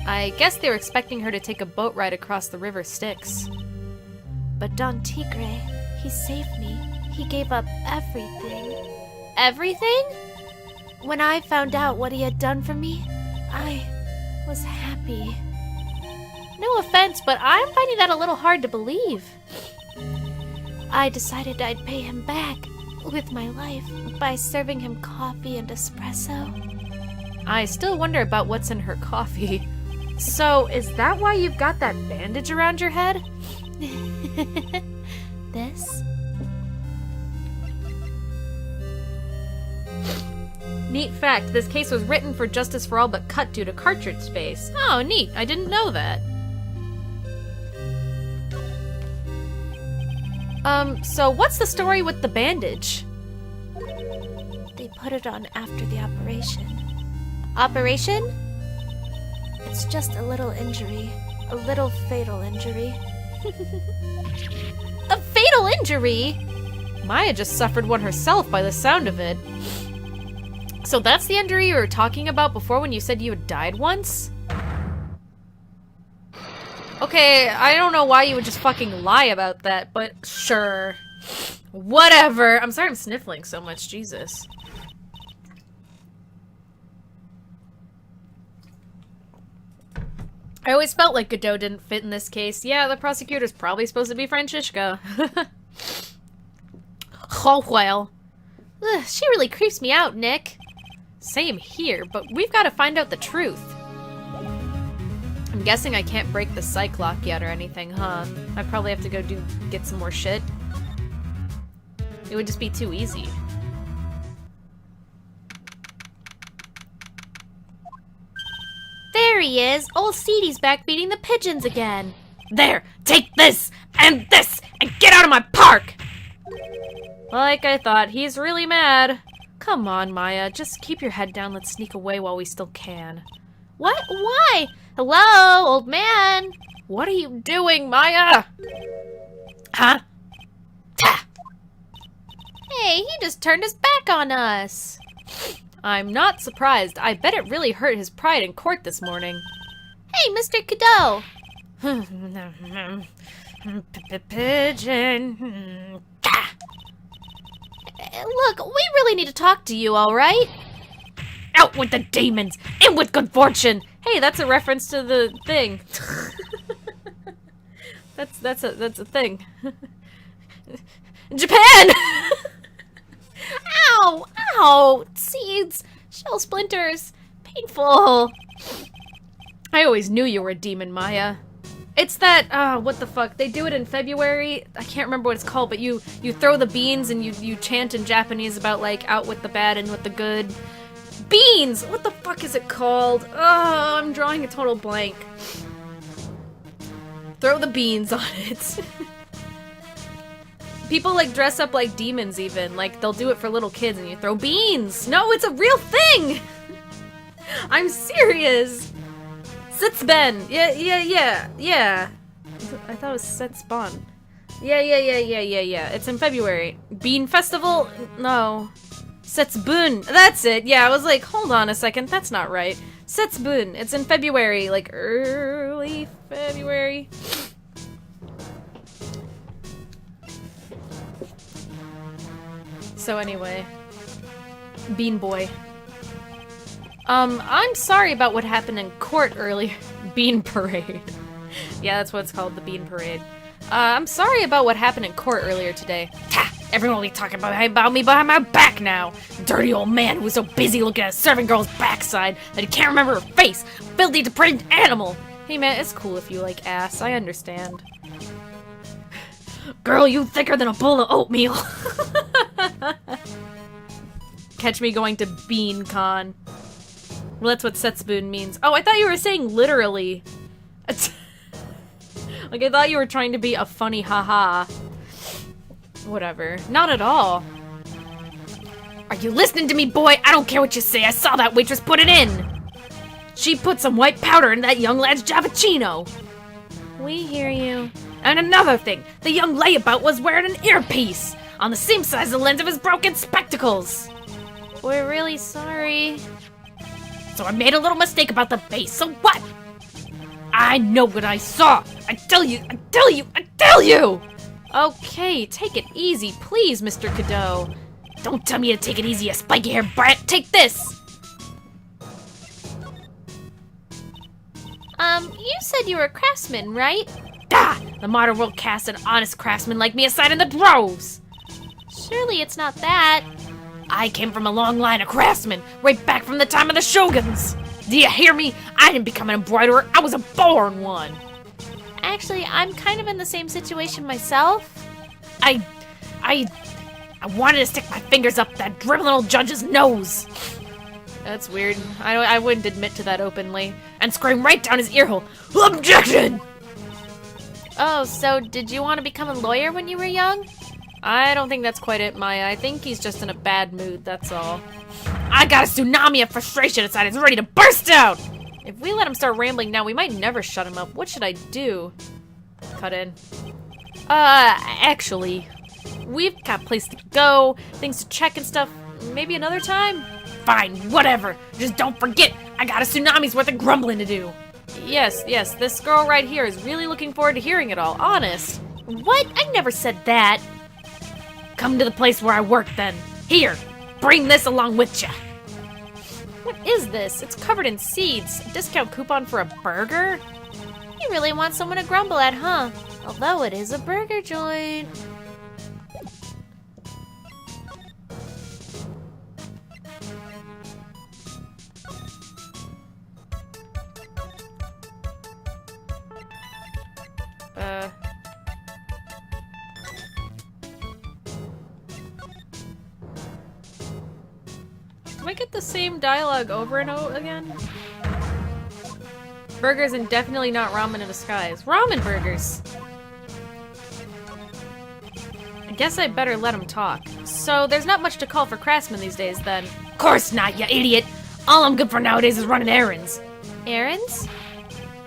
S1: I guess they were expecting her to take a boat ride across the River Styx.
S2: But Don Tigre, he saved me. He gave up everything.
S1: Everything?
S2: When I found out what he had done for me, I was happy.
S1: No offense, but I'm finding that a little hard to believe.
S2: I decided I'd pay him back with my life by serving him coffee and espresso.
S1: I still wonder about what's in her coffee. So, is that why you've got that bandage around your head?
S2: This?
S1: Neat fact, this case was written for Justice for All but cut due to cartridge space. Oh, neat. I didn't know that. So what's the story with the bandage?
S2: They put it on after the operation.
S1: Operation?
S2: It's just a little injury. A little fatal injury.
S1: A fatal injury? Maya just suffered one herself by the sound of it. So that's the injury you were talking about before when you said you had died once? Okay, I don't know why you would just fucking lie about that, but sure. Whatever. I'm sorry I'm sniffling so much, Jesus. I always felt like Godot didn't fit in this case. Yeah, the prosecutor's probably supposed to be Francisca. Oh, well. Ugh, she really creeps me out, Nick. Same here, but we've got to find out the truth. I'm guessing I can't break the psych lock yet or anything, huh? I probably have to go get some more shit. It would just be too easy.
S2: There he is! Old Seedy's back beating the pigeons again!
S1: There! Take this! And get out of my park! Like I thought, he's really mad. Come on, Maya. Just keep your head down. Let's sneak away while we still can.
S2: What? Why? Hello, old man!
S1: What are you doing, Maya? Huh? Ta!
S2: Hey, he just turned his back on us!
S1: I'm not surprised. I bet it really hurt his pride in court this morning.
S2: Hey, Mr. Godot!
S1: Pigeon.
S2: Look, we really need to talk to you, alright?
S1: Out with the demons! In with good fortune! Hey, that's a reference to the thing. that's a thing. Japan!
S2: Ow! Ow! Seeds! Shell splinters! Painful!
S1: I always knew you were a demon, Maya. It's that, what the fuck, they do it in February, I can't remember what it's called, but you throw the beans and you chant in Japanese about, like, out with the bad and with the good. Beans! What the fuck is it called? Oh, I'm drawing a total blank. Throw the beans on it. People, like, dress up like demons, even. Like, they'll do it for little kids and you throw beans! No, it's a real thing! I'm serious! Setsben! Yeah. I thought it was Setsbon. Yeah. It's in February. Bean Festival? No. Setsbun. That's it. Yeah, I was like, hold on a second, that's not right. Setsubun. It's in February, like early February. So anyway, Bean Boy. I'm sorry about what happened in court earlier. Bean Parade. Yeah, that's what it's called, the Bean Parade. I'm sorry about what happened in court earlier today. Ha! Everyone will be talking about me behind my back now. Dirty old man who was so busy looking at a serving girl's backside that he can't remember her face. Filthy, depraved animal. Hey man, it's cool if you like ass. I understand. Girl, you thicker than a bowl of oatmeal. Catch me going to Bean Con. Well, that's what Setsubun means. Oh, I thought you were saying literally. Like, I thought you were trying to be a funny haha. Whatever. Not at all. Are you listening to me, boy? I don't care what you say. I saw that waitress put it in. She put some white powder in that young lad's Javicino. We hear you. And another thing. The young layabout was wearing an earpiece on the same size as the lens of his broken spectacles. We're really sorry. So I made a little mistake about the base. So what? I know what I saw. I tell you. Okay, take it easy, please, Mr. Cadeau. Don't tell me to take it easy, you spiky-haired brat. Take this.
S2: You said you were a craftsman, right?
S1: Ah! The modern world casts an honest craftsman like me aside in the droves.
S2: Surely it's not that.
S1: I came from a long line of craftsmen, right back from the time of the shoguns. Do you hear me? I didn't become an embroiderer. I was a born one.
S2: Actually, I'm kind of in the same situation myself.
S1: I wanted to stick my fingers up that dribbling old judge's nose. That's weird. I wouldn't admit to that openly. And scream right down his earhole. Objection!
S2: Oh, so did you want to become a lawyer when you were young?
S1: I don't think that's quite it, Maya. I think he's just in a bad mood, that's all. I got a tsunami of frustration inside. It's ready to burst out! If we let him start rambling now, we might never shut him up. What should I do? Cut in. Actually, we've got places to go, things to check and stuff. Maybe another time? Fine, whatever. Just don't forget, I got a tsunami's worth of grumbling to do. Yes, this girl right here is really looking forward to hearing it all, honest. What? I never said that. Come to the place where I work then. Here, bring this along with ya. What is this? It's covered in seeds. A discount coupon for a burger?
S2: You really want someone to grumble at, huh? Although it is a burger joint.
S1: Do I get the same dialogue over and over again? Burgers and definitely not ramen in disguise. Ramen burgers! I guess I better let him talk. So, there's not much to call for craftsmen these days, then. Course not, you idiot! All I'm good for nowadays is running errands.
S2: Errands?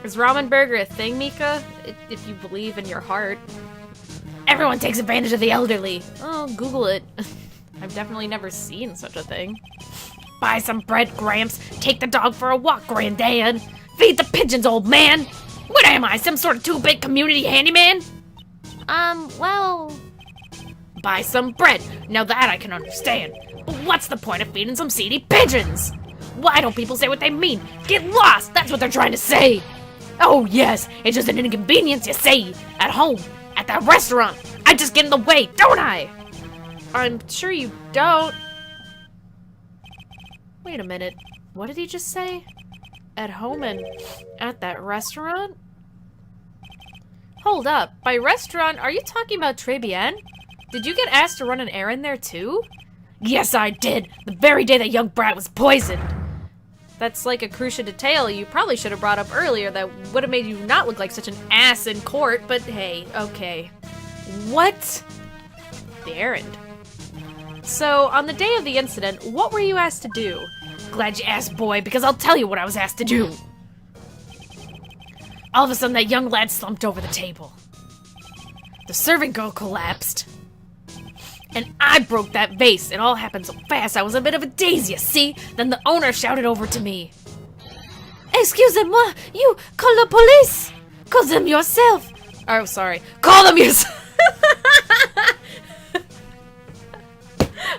S1: Is ramen burger a thing, Mika? If you believe in your heart. Everyone takes advantage of the elderly. Oh, Google it. I've definitely never seen such a thing. Buy some bread, Gramps. Take the dog for a walk, Granddad. Feed the pigeons, old man. What am I, some sort of 2-bit community handyman?
S2: Well...
S1: Buy some bread. Now that I can understand. But what's the point of feeding some seedy pigeons? Why don't people say what they mean? Get lost, that's what they're trying to say. Oh yes, it's just an inconvenience, you say. At home, at that restaurant. I just get in the way, don't I? I'm sure you don't. Wait a minute. What did he just say? At home and at that restaurant? Hold up. By restaurant, are you talking about Tribulations? Did you get asked to run an errand there too? Yes, I did. The very day that young brat was poisoned. That's like a crucial detail you probably should have brought up earlier that would have made you not look like such an ass in court, but hey, okay. What? The errand. So, on the day of the incident, what were you asked to do? Glad you asked, boy, because I'll tell you what I was asked to do. All of a sudden, that young lad slumped over the table. The serving girl collapsed. And I broke that vase. It all happened so fast, I was a bit of a daze, you see? Then the owner shouted over to me. Excusez-moi, you call the police! Call them yourself! Oh, sorry. Call them yourself!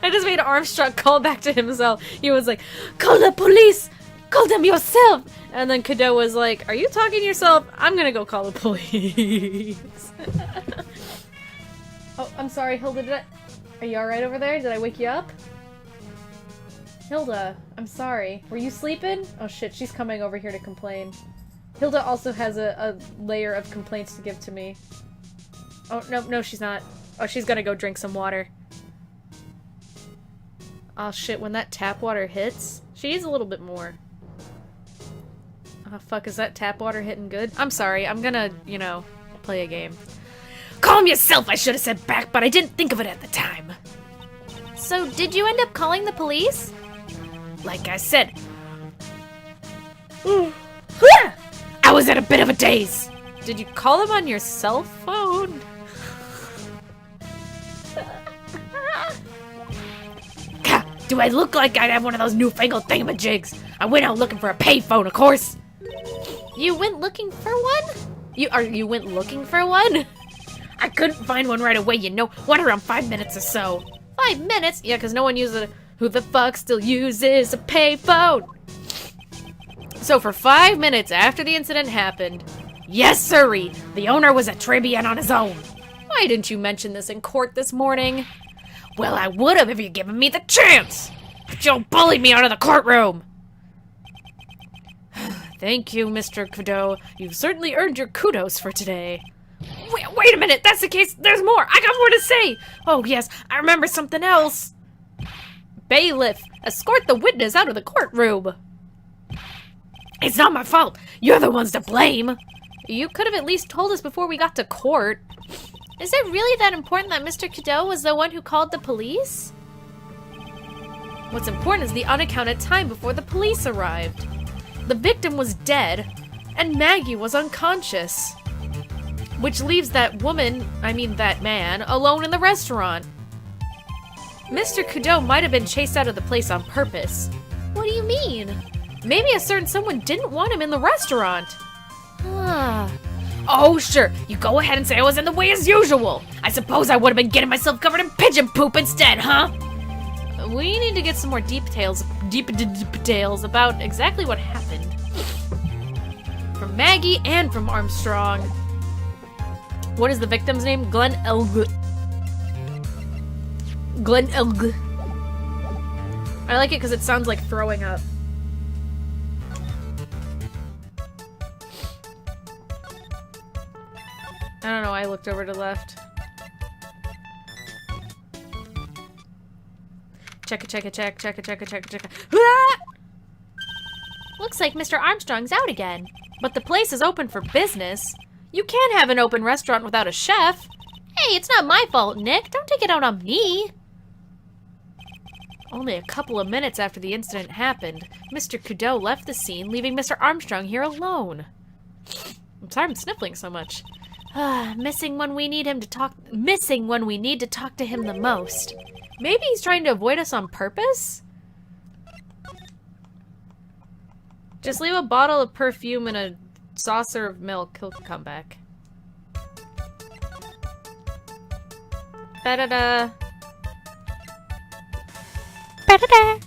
S1: I just made Armstrong call back to himself. He was like, call the police! Call them yourself! And then Cadeau was like, are you talking to yourself? I'm gonna go call the police. Oh, I'm sorry, Hilda, are you alright over there? Did I wake you up? Hilda, I'm sorry. Were you sleeping? Oh shit, she's coming over here to complain. Hilda also has a layer of complaints to give to me. Oh, no, she's not. Oh, she's gonna go drink some water. Oh shit, when that tap water hits, she needs a little bit more. Oh fuck, is that tap water hitting good? I'm sorry, I'm gonna, you know, play a game. Calm yourself, I should have said back, but I didn't think of it at the time. So, did you end up calling the police? Like I said, I was in a bit of a daze. Did you call them on your cell phone? Do I look like I'd have one of those newfangled thingamajigs? I went out looking for a payphone, of course. You went looking for one? You went looking for one? I couldn't find one right away, you know. What, around 5 minutes or so? 5 minutes? Yeah, because no one uses it. Who the fuck still uses a payphone? So for 5 minutes after the incident happened, yes sirree, the owner was at Tribune on his own. Why didn't you mention this in court this morning? Well, I would have if you'd given me the chance. But you bullied me out of the courtroom. Thank you, Mr. Cadeau. You've certainly earned your kudos for today. Wait a minute, that's the case. There's more. I got more to say. Oh, yes, I remember something else. Bailiff, escort the witness out of the courtroom. It's not my fault. You're the ones to blame. You could have at least told us before we got to court. Is it really that important that Mr. Cadeau was the one who called the police? What's important is the unaccounted time before the police arrived. The victim was dead, and Maggie was unconscious. Which leaves that man, alone in the restaurant. Mr. Cadeau might have been chased out of the place on purpose. What do you mean? Maybe a certain someone didn't want him in the restaurant. Oh, sure. You go ahead and say I was in the way as usual. I suppose I would have been getting myself covered in pigeon poop instead, huh? We need to get some more deep details about exactly what happened. From Maggie and from Armstrong. What is the victim's name? Glenn Elg. I like it because it sounds like throwing up. I don't know, I looked over to the left. Check. Ah! Looks like Mr. Armstrong's out again. But the place is open for business. You can't have an open restaurant without a chef. Hey, it's not my fault, Nick. Don't take it out on me. Only a couple of minutes after the incident happened, Mr. Cadeau left the scene, leaving Mr. Armstrong here alone. I'm sorry I'm sniffling so much. Missing when we need to talk to him the most. Maybe he's trying to avoid us on purpose? Just leave a bottle of perfume and a saucer of milk. He'll come back. Ba-da-da. Ba-da-da.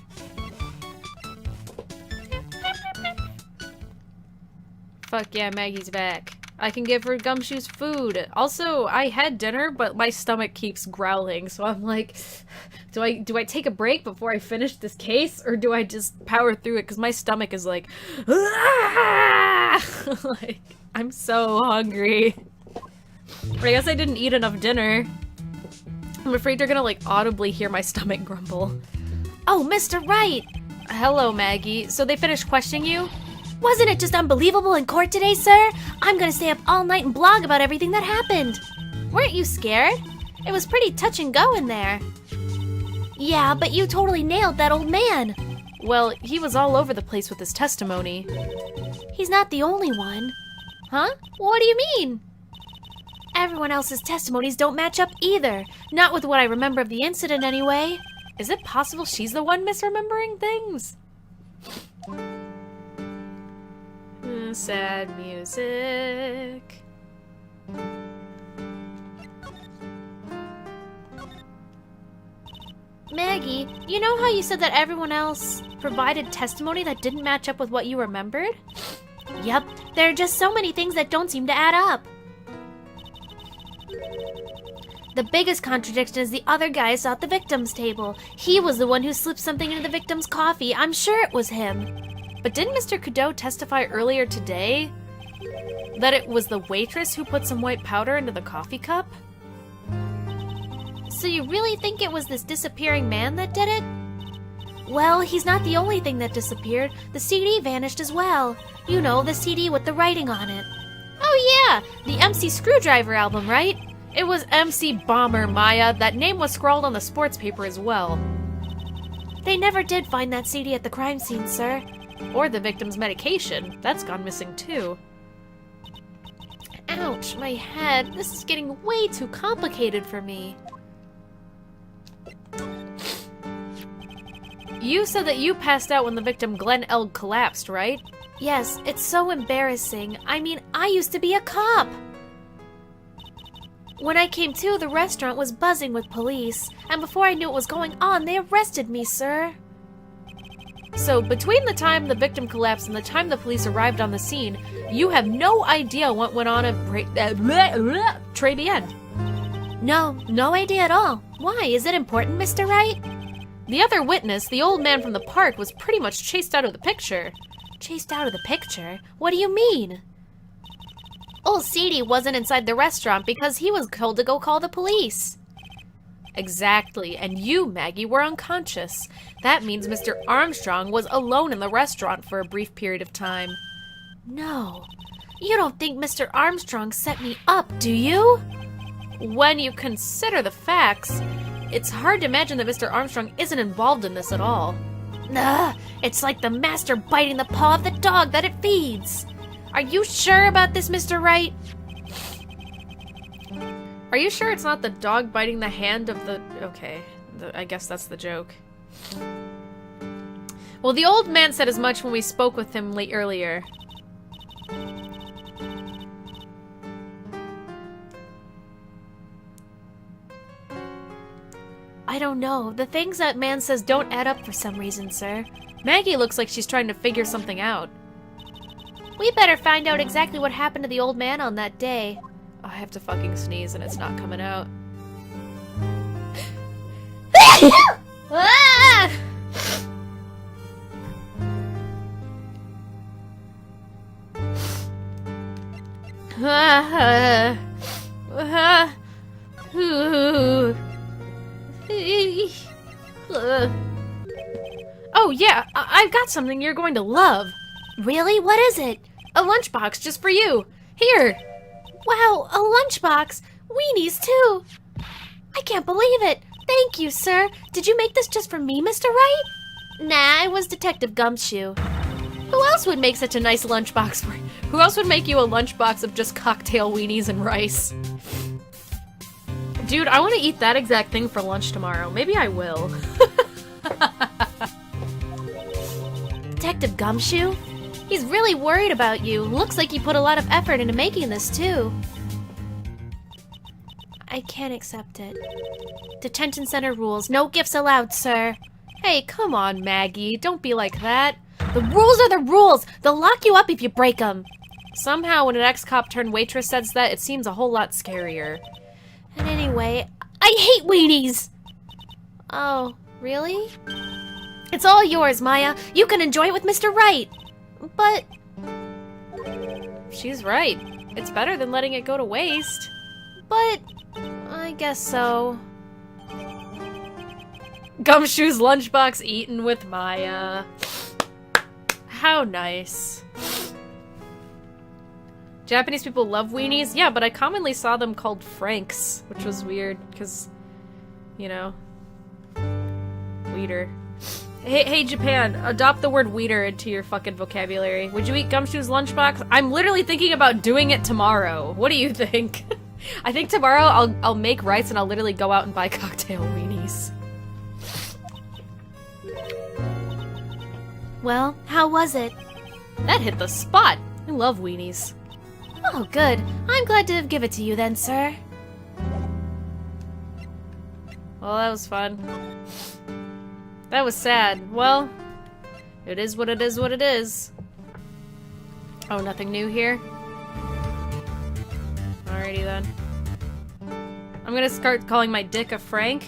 S1: Fuck yeah, Maggie's back. I can give her Gumshoe's food. Also, I had dinner, but my stomach keeps growling, so I'm like, do I take a break before I finish this case, or do I just power through it? Because my stomach is like, like, I'm so hungry. But I guess I didn't eat enough dinner. I'm afraid you're gonna, like, audibly hear my stomach grumble. Oh, Mr. Wright! Hello, Maggie. So they finished questioning you? Wasn't it just unbelievable in court today, sir? I'm gonna stay up all night and blog about everything that happened. Weren't you scared? It was pretty touch and go in there. Yeah, but you totally nailed that old man. Well, he was all over the place with his testimony. He's not the only one. Huh? What do you mean? Everyone else's testimonies don't match up either. Not with what I remember of the incident anyway. Is it possible she's the one misremembering things? Sad music.
S2: Maggie, you know how you said that everyone else provided testimony that didn't match up with what you remembered? Yep, there are just so many things that don't seem to add up. The biggest contradiction is the other guy saw at the victim's table. He was the one who slipped something into the victim's coffee. I'm sure it was him.
S1: But didn't Mr. Cadeau testify earlier today that it was the waitress who put some white powder into the coffee cup?
S2: So you really think it was this disappearing man that did it? Well, he's not the only thing that disappeared. The CD vanished as well. You know, the CD with the writing on it. Oh yeah, the MC Screwdriver album, right?
S1: It was MC Bomber, Maya. That name was scrawled on the sports paper as well.
S2: They never did find that CD at the crime scene, sir.
S1: Or the victim's medication. That's gone missing too.
S2: Ouch, my head. This is getting way too complicated for me.
S1: You said that you passed out when the victim Glenn Elg collapsed, right?
S2: Yes, it's so embarrassing. I mean, I used to be a cop. When I came to, the restaurant was buzzing with police, and before I knew what was going on, they arrested me, sir.
S1: So, between the time the victim collapsed and the time the police arrived on the scene, you have no idea what went on at Tribulations.
S2: No idea at all. Why? Is it important, Mr. Wright?
S1: The other witness, the old man from the park, was pretty much chased out of the picture.
S2: Chased out of the picture? What do you mean? Old CD wasn't inside the restaurant because he was told to go call the police.
S1: Exactly, and you, Maggie, were unconscious. That means Mr. Armstrong was alone in the restaurant for a brief period of time.
S2: No. You don't think Mr. Armstrong set me up, do you?
S1: When you consider the facts, it's hard to imagine that Mr. Armstrong isn't involved in this at all.
S2: It's like the master biting the paw of the dog that it feeds. Are you sure about this, Mr. Wright?
S1: Are you sure it's not the dog biting the hand of the... Okay, I guess that's the joke. Well, the old man said as much when we spoke with him earlier.
S2: I don't know. The things that man says don't add up for some reason, sir.
S1: Maggie looks like she's trying to figure something out.
S2: We better find out exactly what happened to the old man on that day.
S1: I have to fucking sneeze and it's not coming out. Oh yeah, I've got something you're going to love.
S2: Really? What is it?
S1: A lunchbox just for you. Here.
S2: Wow, a lunchbox. Weenies too. I can't believe it. Thank you, sir. Did you make this just for me, Mr. Wright? Nah, it was Detective Gumshoe.
S1: Who else would make such a nice lunchbox for you? Who else would make you a lunchbox of just cocktail weenies and rice? Dude, I want to eat that exact thing for lunch tomorrow. Maybe I will.
S2: Detective Gumshoe? He's really worried about you. Looks like he put a lot of effort into making this, too. I can't accept it. Detention center rules. No gifts allowed, sir.
S1: Hey, come on, Maggie. Don't be like that.
S2: The rules are the rules! They'll lock you up if you break them.
S1: Somehow, when an ex-cop turned waitress says that, it seems a whole lot scarier.
S2: And anyway, I hate weenies! Oh, really? It's all yours, Maya. You can enjoy it with Mr. Wright. But...
S1: She's right. It's better than letting it go to waste.
S2: But... I guess so.
S1: Gumshoe's lunchbox eaten with Maya. How nice. Japanese people love weenies? Yeah, but I commonly saw them called Franks, which was weird, because, you know, weeder. Hey, Japan, adopt the word weeder into your fucking vocabulary. Would you eat Gumshoe's lunchbox? I'm literally thinking about doing it tomorrow. What do you think? I think tomorrow I'll make rice and I'll literally go out and buy cocktail weenies.
S2: Well, how was it?
S1: That hit the spot. I love weenies.
S2: Oh, good. I'm glad to give it to you then, sir.
S1: Well, that was fun. That was sad. Well, it is what it is what it is. Oh, nothing new here? Alrighty then. I'm gonna start calling my dick a Frank.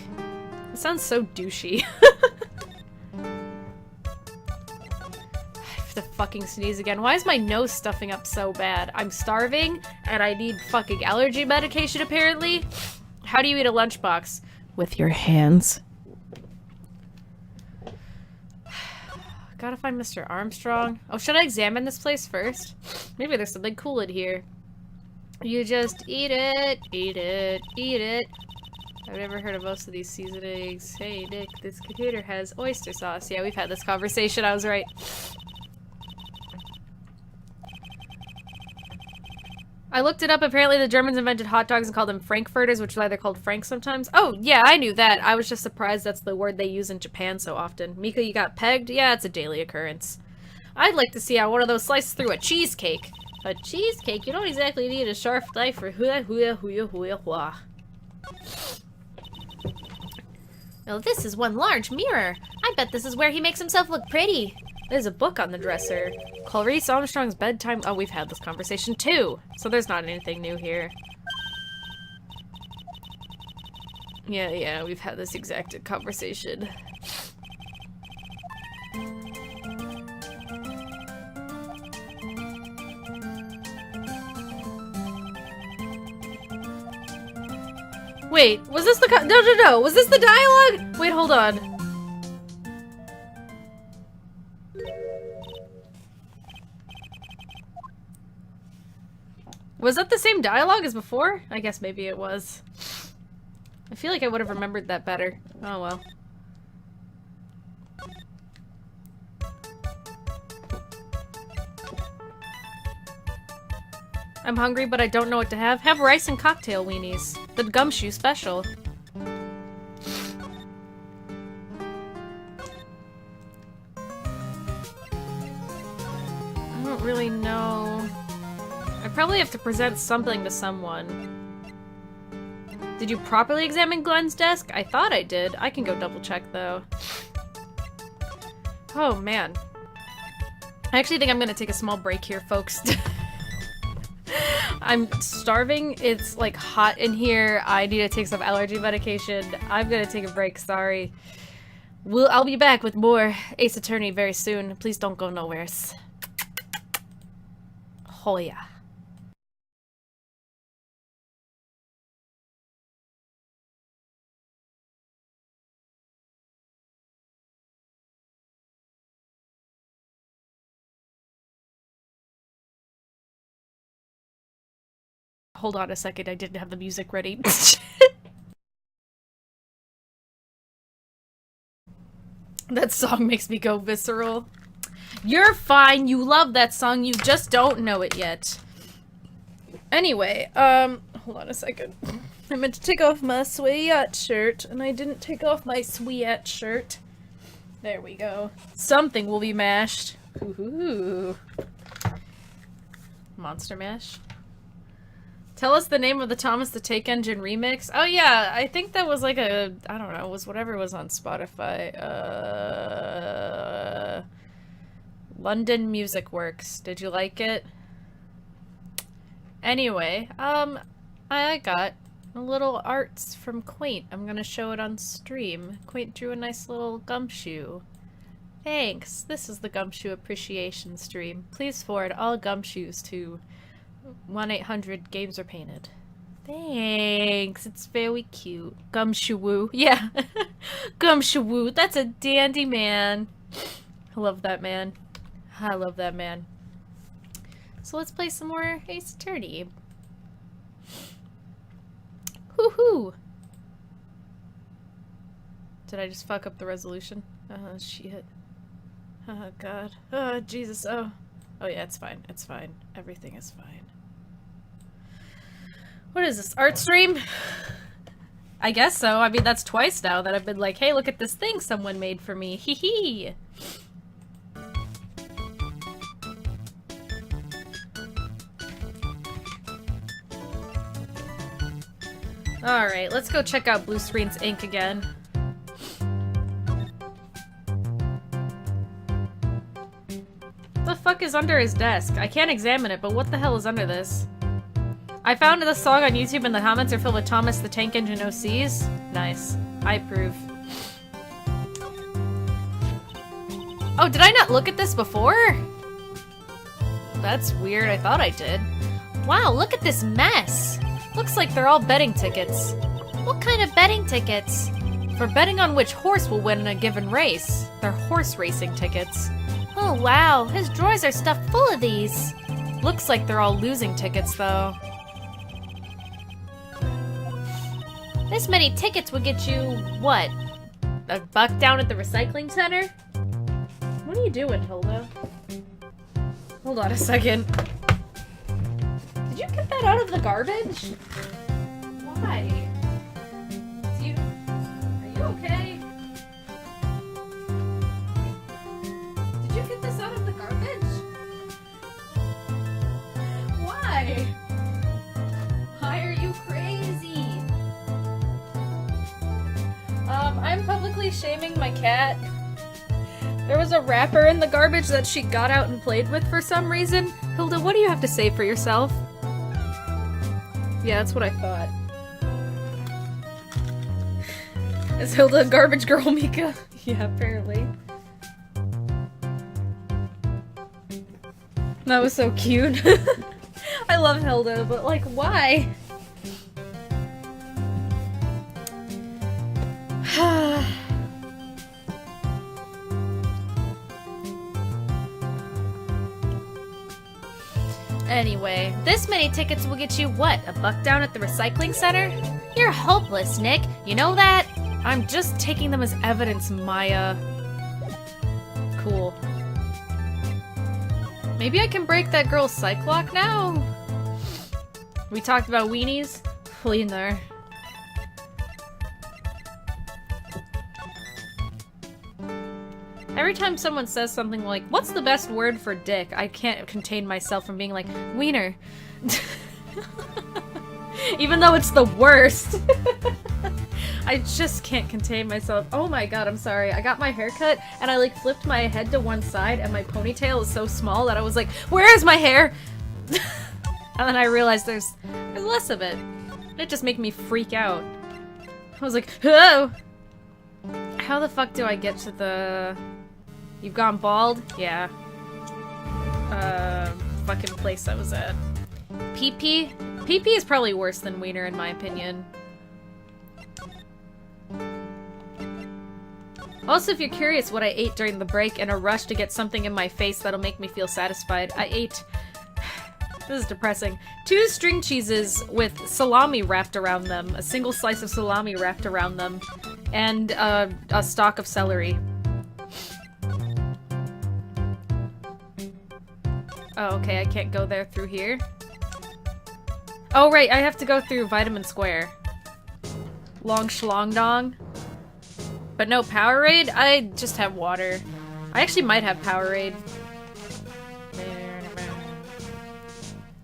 S1: It sounds so douchey. I have to fucking sneeze again. Why is my nose stuffing up so bad? I'm starving, and I need fucking allergy medication apparently. How do you eat a lunchbox? With your hands. Gotta find Mr. Armstrong. Oh, should I examine this place first? Maybe there's something cool in here. You just eat it, eat it, eat it. I've never heard of most of these seasonings. Hey, Nick, this computer has oyster sauce. Yeah, we've had this conversation. I was right. I looked it up. Apparently the Germans invented hot dogs and called them frankfurters, which is why they're called Frank sometimes. Oh, yeah, I knew that. I was just surprised that's the word they use in Japan so often. Mika, you got pegged? Yeah, it's a daily occurrence. I'd like to see how one of those slices through a cheesecake. A cheesecake? You don't exactly need a sharp knife for hua.
S2: Oh, this is one large mirror. I bet this is where he makes himself look pretty.
S1: There's a book on the dresser. Clarice Armstrong's bedtime. Oh, we've had this conversation too. So there's not anything new here. Yeah, we've had this exact conversation. Wait, was this the no. Was this the dialogue? Wait, hold on. Was that the same dialogue as before? I guess maybe it was. I feel like I would have remembered that better. Oh well. I'm hungry, but I don't know what to have. Have rice and cocktail weenies. The gumshoe special. I don't really know. I probably have to present something to someone. Did you properly examine Glenn's desk? I thought I did. I can go double check though. Oh man. I actually think I'm gonna take a small break here, folks. I'm starving. It's like hot in here. I need to take some allergy medication. I'm gonna take a break, sorry. I'll be back with more Ace Attorney very soon. Please don't go nowhere. Oh yeah. Hold on a second, I didn't have the music ready. That song makes me go visceral. You're fine, you love that song, you just don't know it yet. Anyway, hold on a second. I meant to take off my sweat shirt, and I didn't take off my sweat shirt. There we go. Something will be mashed. Ooh. Monster Mash. Tell us the name of the Thomas the Tank Engine remix. Oh yeah, I think that was like a, I don't know, it was whatever was on Spotify. London Music Works. Did you like it? Anyway, I got a little arts from Quaint. I'm gonna show it on stream. Quaint drew a nice little gumshoe. Thanks. This is the Gumshoe Appreciation stream. Please forward all gumshoes to 1-800 Repainted. Thanks. It's very cute. Gumshoe. Yeah. Gumshoe. That's a dandy man. I love that man. I love that man. So let's play some more Ace Attorney. Woohoo! Did I just fuck up the resolution? Oh, shit. Oh, God. Oh, Jesus. Oh. Oh, yeah, it's fine. It's fine. Everything is fine. What is this? Art stream? I guess so. I mean, that's twice now that I've been like, hey, look at this thing someone made for me. Hee hee. Alright, let's go check out Blue Screen's ink again. What the fuck is under his desk? I can't examine it, but what the hell is under this? I found this song on YouTube and the comments are filled with Thomas the Tank Engine OCs. Nice. I approve. Oh, did I not look at this before? That's weird. I thought I did. Wow, look at this mess. Looks like they're all betting tickets. What kind of betting tickets? For betting on which horse will win in a given race. They're horse racing tickets. Oh wow, his drawers are stuffed full of these. Looks like they're all losing tickets though. This many tickets would get you, what? $1 down at the recycling center? What are you doing, Hilda? Hold on a second. Did you get that out of the garbage? Why? Are you okay? Did you get this out of the garbage? Why? Why are you crazy? I'm publicly shaming my cat. There was a wrapper in the garbage that she got out and played with for some reason. Hilda, what do you have to say for yourself? Yeah, that's what I thought. Is Hilda a garbage girl, Mika? Yeah, apparently. That was so cute. I love Hilda, but like, why? Anyway, this many tickets will get you what? $1 down at the recycling center? You're hopeless, Nick. You know that? I'm just taking them as evidence, Maya. Cool. Maybe I can break that girl's psych lock now? We talked about weenies? Flee there. Every time someone says something like, what's the best word for dick? I can't contain myself from being like, wiener. Even though it's the worst. I just can't contain myself. Oh my god, I'm sorry. I got my hair cut and I like flipped my head to one side and my ponytail is so small that I was like, where is my hair? And then I realized there's less of it. It just made me freak out. I was like, oh! How the fuck do I get to the... You've gone bald? Yeah. Fucking place I was at. PP? PP is probably worse than wiener in my opinion. Also, if you're curious what I ate during the break in a rush to get something in my face that'll make me feel satisfied, I ate... This is depressing. 2 string cheeses with salami wrapped around them, a single slice of salami wrapped around them, and a stalk of celery. Oh, okay, I can't go there through here. Oh, right, I have to go through Vitamin Square. Long schlong dong. But no Powerade? I just have water. I actually might have Powerade.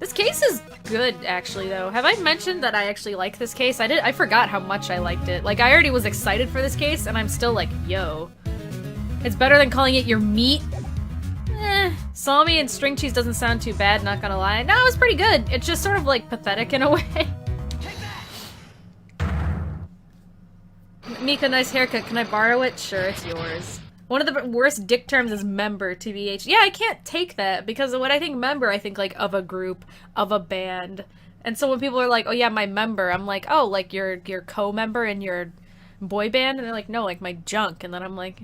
S1: This case is good, actually, though. Have I mentioned that I actually like this case? I forgot how much I liked it. Like, I already was excited for this case, and I'm still like, yo. It's better than calling it your meat. Salami and string cheese doesn't sound too bad, not gonna lie. No, it's pretty good. It's just sort of, like, pathetic in a way. Mika, nice haircut. Can I borrow it? Sure, it's yours. One of the worst dick terms is member, TBH. Yeah, I can't take that, because when I think member, I think, like, of a group, of a band. And so when people are like, oh yeah, my member, I'm like, oh, like, your co-member in your boy band? And they're like, no, like, my junk. And then I'm like,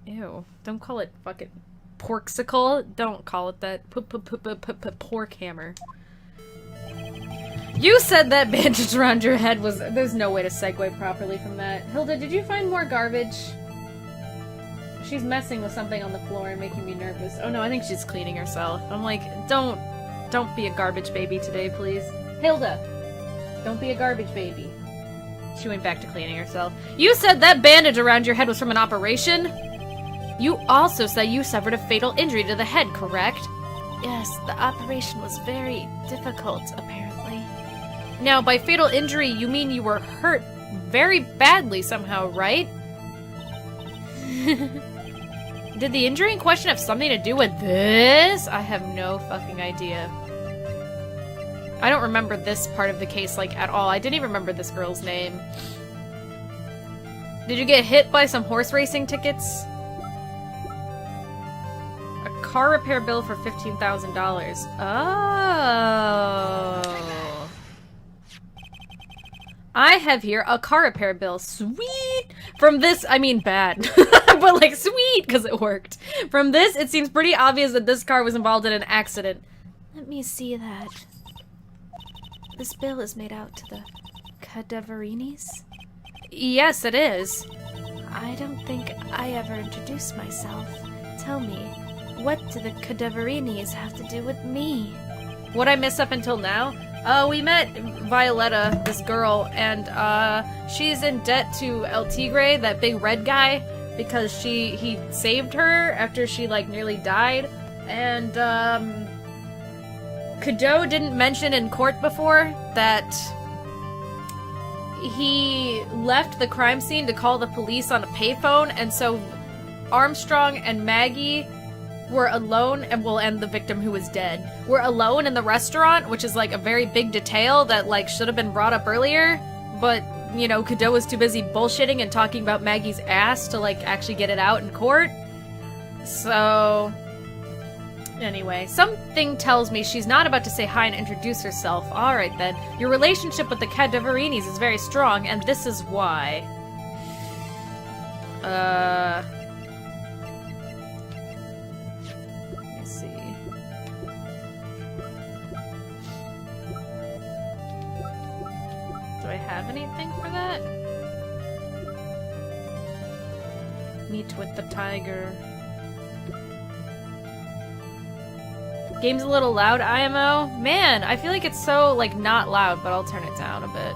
S1: ew, don't call it fucking porksicle. Don't call it that. Pork hammer. You said that bandage around your head was... There's no way to segue properly from that. Hilda, did you find more garbage? She's messing with something on the floor and making me nervous. Oh no, I think she's cleaning herself. I'm like, don't be a garbage baby today, please. Hilda, don't be a garbage baby. She went back to cleaning herself. You said that bandage around your head was from an operation? You also said you suffered a fatal injury to the head, correct? Yes, the operation was very difficult, apparently. Now, by fatal injury, you mean you were hurt very badly somehow, right? Did the injury in question have something to do with this? I have no fucking idea. I don't remember this part of the case, like, at all. I didn't even remember this girl's name. Did you get hit by some horse racing tickets? A car repair bill for $15,000. Oh. I have here a car repair bill. Sweet! From this, I mean bad. But like, sweet, because it worked. From this, it seems pretty obvious that this car was involved in an accident.
S3: Let me see that. This bill is made out to the Cadaverinis?
S1: Yes, it is.
S3: I don't think I ever introduced myself. Tell me, what do the Cadaverinis have to do with me?
S1: What I missed up until now? We met Violetta, this girl, and she's in debt to El Tigre, that big red guy, because he saved her after she like nearly died. And Cadeau didn't mention in court before that he left the crime scene to call the police on a payphone, and so Armstrong and Maggie were alone, and the victim who was dead were alone in the restaurant, which is like a very big detail that like should have been brought up earlier, but you know, Cadeau was too busy bullshitting and talking about Maggie's ass to like actually get it out in court. So anyway, something tells me she's not about to say hi and introduce herself. Alright then. Your relationship with the Cadaverinis is very strong, and this is why. Let me see. Do I have anything for that? Meet with the tiger. Game's a little loud, IMO? Man, I feel like it's so, like, not loud, but I'll turn it down a bit.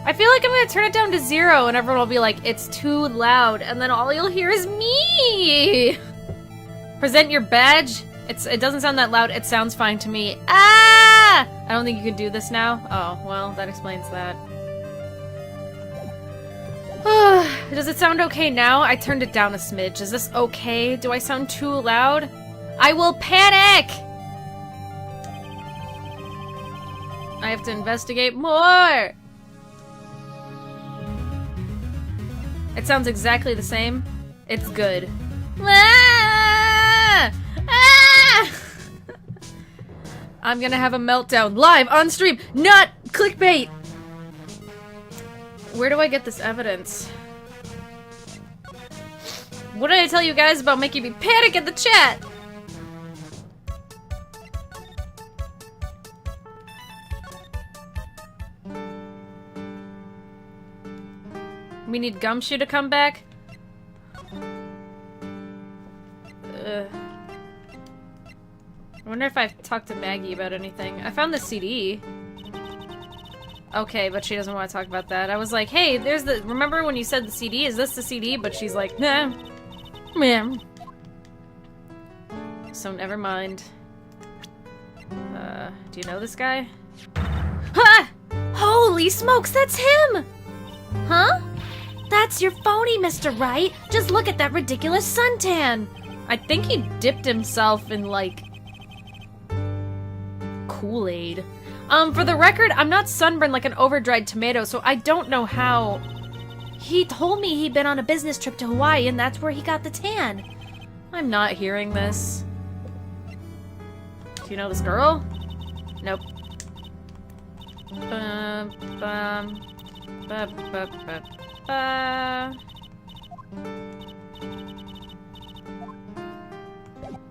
S1: I feel like I'm gonna turn it down to 0 and everyone will be like, it's too loud, and then all you'll hear is me! Present your badge? It doesn't sound that loud, it sounds fine to me. Ah! I don't think you can do this now. Oh, well, that explains that. Does it sound okay now? I turned it down a smidge. Is this okay? Do I sound too loud? I will panic! I have to investigate more! It sounds exactly the same. It's good. Ah! Ah! I'm gonna have a meltdown live on stream, not clickbait! Where do I get this evidence? What did I tell you guys about making me panic in the chat? We need Gumshoe to come back? I wonder if I've talked to Maggie about anything. I found the CD. Okay, but she doesn't want to talk about that. I was like, hey, there's the... Remember when you said the CD? Is this the CD? But she's like, nah. Ma'am. So never mind. Do you know this guy? Ha!
S3: Holy smokes, that's him! Huh? That's your phony, Mr. Wright. Just look at that ridiculous suntan.
S1: I think he dipped himself in, like, Kool-Aid. For the record, I'm not sunburned like an over-dried tomato, so I don't know how...
S3: He told me he'd been on a business trip to Hawaii, and that's where he got the tan.
S1: I'm not hearing this. Do you know this girl? Nope.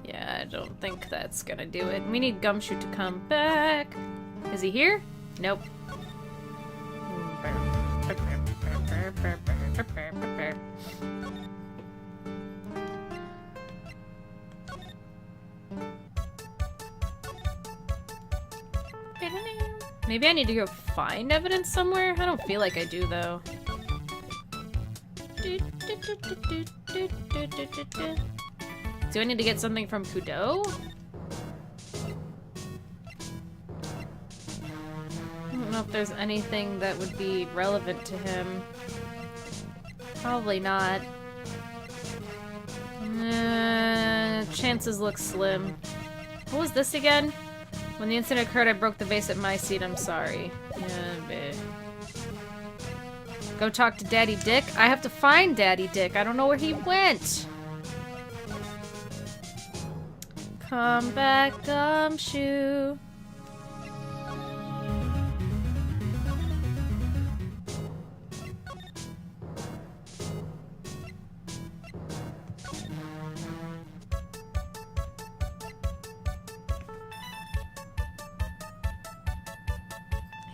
S1: Yeah, I don't think that's gonna do it. We need Gumshoe to come back. Is he here? Nope. Maybe I need to go find evidence somewhere? I don't feel like I do, though. Do I need to get something from Kudo? know if there's anything that would be relevant to him. Probably not. Chances look slim. What was this again? When the incident occurred, I broke the vase at my seat. I'm sorry. Yeah, babe. Go talk to Daddy Dick? I have to find Daddy Dick. I don't know where he went. Come back, gumshoe.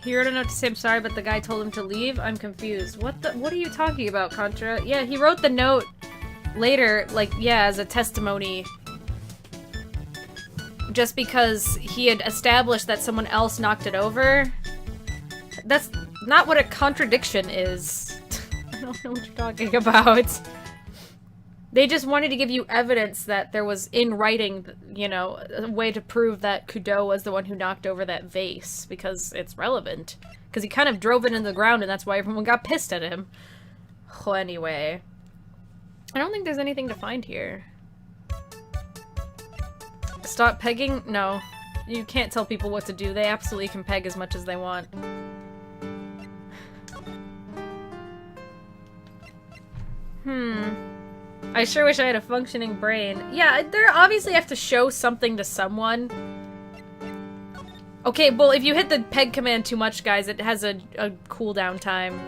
S1: He wrote a note to say I'm sorry, but the guy told him to leave? I'm confused. What are you talking about, Contra? Yeah, he wrote the note later, like, yeah, as a testimony. Just because he had established that someone else knocked it over. That's not what a contradiction is. I don't know what you're talking about. They just wanted to give you evidence that there was, in writing, you know, a way to prove that Kudo was the one who knocked over that vase, because it's relevant. Because he kind of drove it into the ground, and that's why everyone got pissed at him. Well, anyway. I don't think there's anything to find here. Stop pegging? No. You can't tell people what to do. They absolutely can peg as much as they want. I sure wish I had a functioning brain. Yeah, they obviously have to show something to someone. Okay, well, if you hit the peg command too much, guys, it has a cooldown time.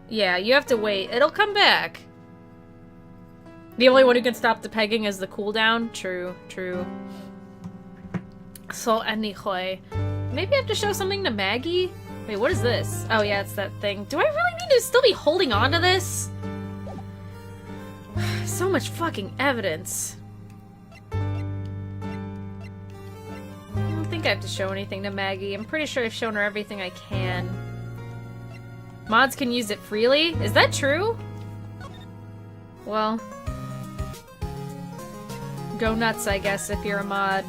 S1: Yeah, you have to wait. It'll come back. The only one who can stop the pegging is the cooldown? True, true. So, anyway. Maybe I have to show something to Maggie? Wait, what is this? Oh yeah, it's that thing. Do I really need to still be holding on to this? So much fucking evidence. I don't think I have to show anything to Maggie. I'm pretty sure I've shown her everything I can. Mods can use it freely? Is that true? Well... go nuts, I guess, if you're a mod.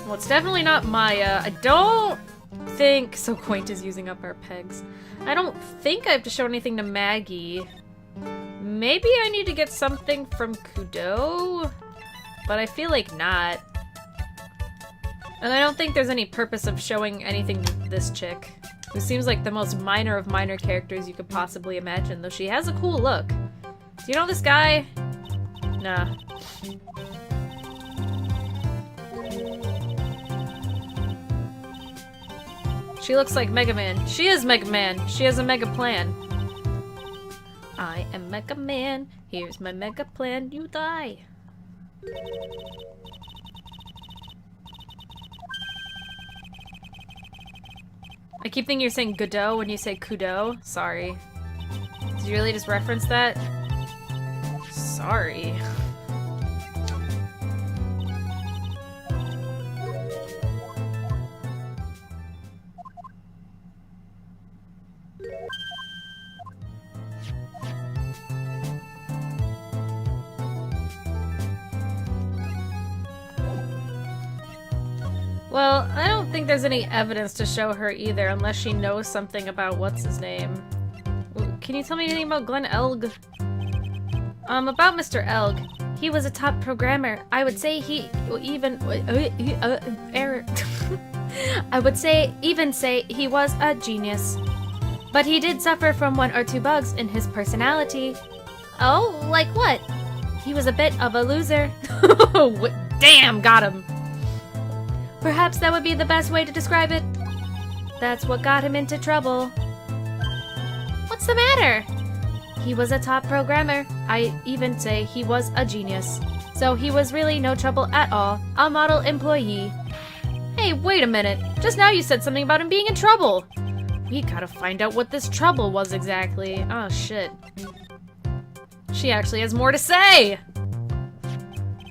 S1: Well, it's definitely not Maya. I don't think... So Quaint is using up our pegs. I don't think I have to show anything to Maggie. Maybe I need to get something from Kudo? But I feel like not. And I don't think there's any purpose of showing anything to this chick. Who seems like the most minor of minor characters you could possibly imagine, though she has a cool look. Do you know this guy? Nah. She looks like Mega Man. She is Mega Man. She has a mega plan. I am Mega Man. Here's my mega plan. You die. I keep thinking you're saying Godot when you say Kudo. Sorry. Did you really just reference that? Sorry. Well, I don't think there's any evidence to show her either, unless she knows something about what's-his-name. Can you tell me anything about Glenn Elg? About Mr. Elg. He was a top programmer. I would say he even... error. I would say he was a genius. But he did suffer from 1 or 2 bugs in his personality.
S3: Oh, like what? He was a bit of a loser.
S1: Damn, got him!
S3: Perhaps that would be the best way to describe it. That's what got him into trouble. What's the matter? He was a top programmer. I even say he was a genius. So he was really no trouble at all. A model employee.
S1: Hey, wait a minute. Just now you said something about him being in trouble. We gotta find out what this trouble was exactly. Oh, shit. She actually has more to say!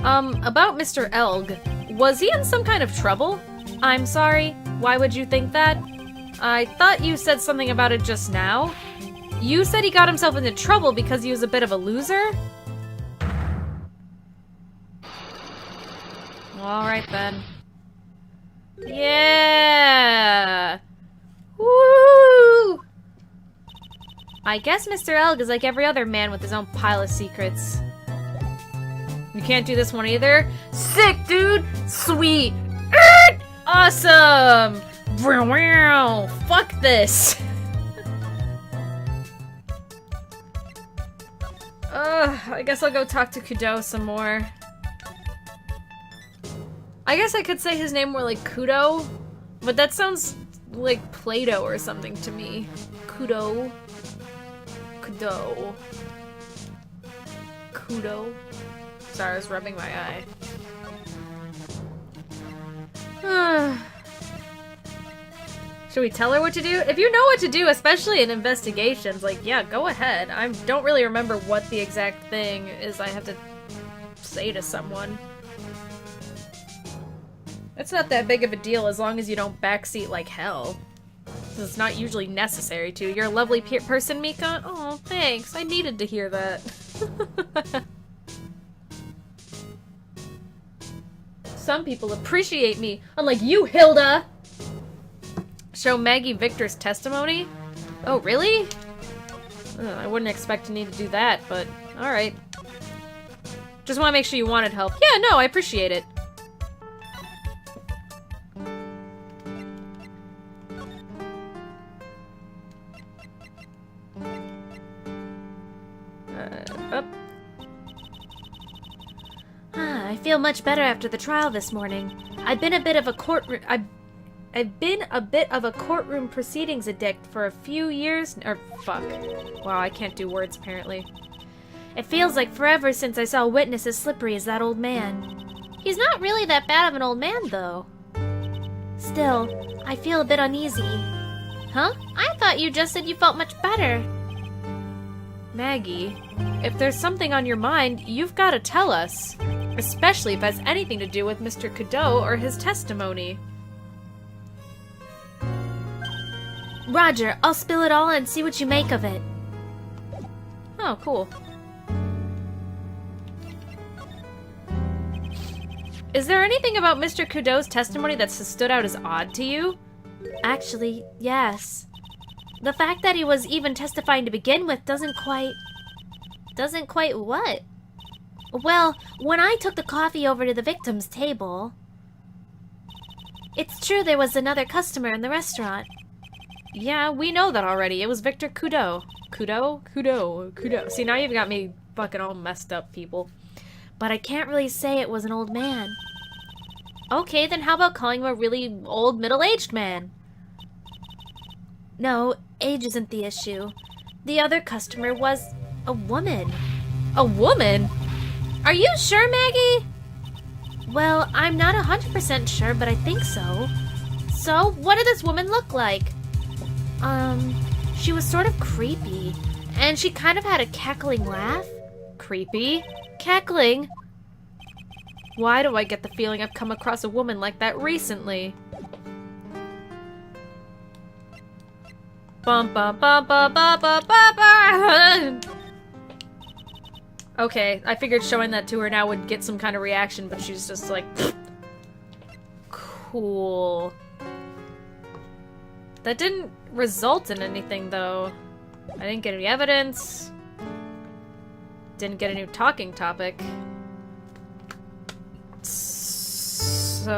S1: About Mr. Elg. Was he in some kind of trouble?
S3: I'm sorry. Why would you think that?
S1: I thought you said something about it just now. You said he got himself into trouble because he was a bit of a loser? Alright then. Yeah! Woo!
S3: I guess Mr. Elg is like every other man with his own pile of secrets.
S1: You can't do this one either? Sick, dude! Sweet! Awesome! Fuck this! I guess I'll go talk to Kudo some more. I guess I could say his name more like Kudo, but that sounds like Play-Doh or something to me. Kudo. Kudo. Kudo. Sorry, I was rubbing my eye. Should we tell her what to do? If you know what to do, especially in investigations, like, yeah, go ahead. I don't really remember what the exact thing is I have to say to someone. It's not that big of a deal as long as you don't backseat like hell. It's not usually necessary to. You're a lovely person, Mika. Oh, thanks. I needed to hear that. Some people appreciate me, unlike you, Hilda! Show Maggie Victor's testimony? Oh, really? I wouldn't expect to need to do that, but alright. Just want to make sure you wanted help. Yeah, no, I appreciate it. Up.
S3: I feel much better after the trial this morning. I've been a bit of a courtroom proceedings addict for a few years. Or fuck. Wow, I can't do words apparently. It feels like forever since I saw a witness as slippery as that old man. He's not really that bad of an old man, though. Still, I feel a bit uneasy. Huh? I thought you just said you felt much better.
S1: Maggie, if there's something on your mind, you've got to tell us. Especially if it has anything to do with Mr. Kudo or his testimony.
S3: Roger, I'll spill it all and see what you make of it.
S1: Oh, cool. Is there anything about Mr. Kudo's testimony that's stood out as odd to you?
S3: Actually, yes. The fact that he was even testifying to begin with doesn't quite what? Well, when I took the coffee over to the victim's table... It's true there was another customer in the restaurant.
S1: Yeah, we know that already. It was Victor Kudo. Kudo. See, now you've got me fucking all messed up, people.
S3: But I can't really say it was an old man. Okay, then how about calling him a really old middle-aged man? No, age isn't the issue. The other customer was a woman.
S1: A woman? Are you sure, Maggie?
S3: Well, I'm not 100% sure, but I think so. So, what did this woman look like? She was sort of creepy. And she kind of had a cackling laugh.
S1: Creepy?
S3: Cackling.
S1: Why do I get the feeling I've come across a woman like that recently? Bum bum bum bum bum bum bum bum. Okay, I figured showing that to her now would get some kind of reaction, but she's just like, cool. That didn't result in anything, though. I didn't get any evidence. Didn't get a new talking topic. So...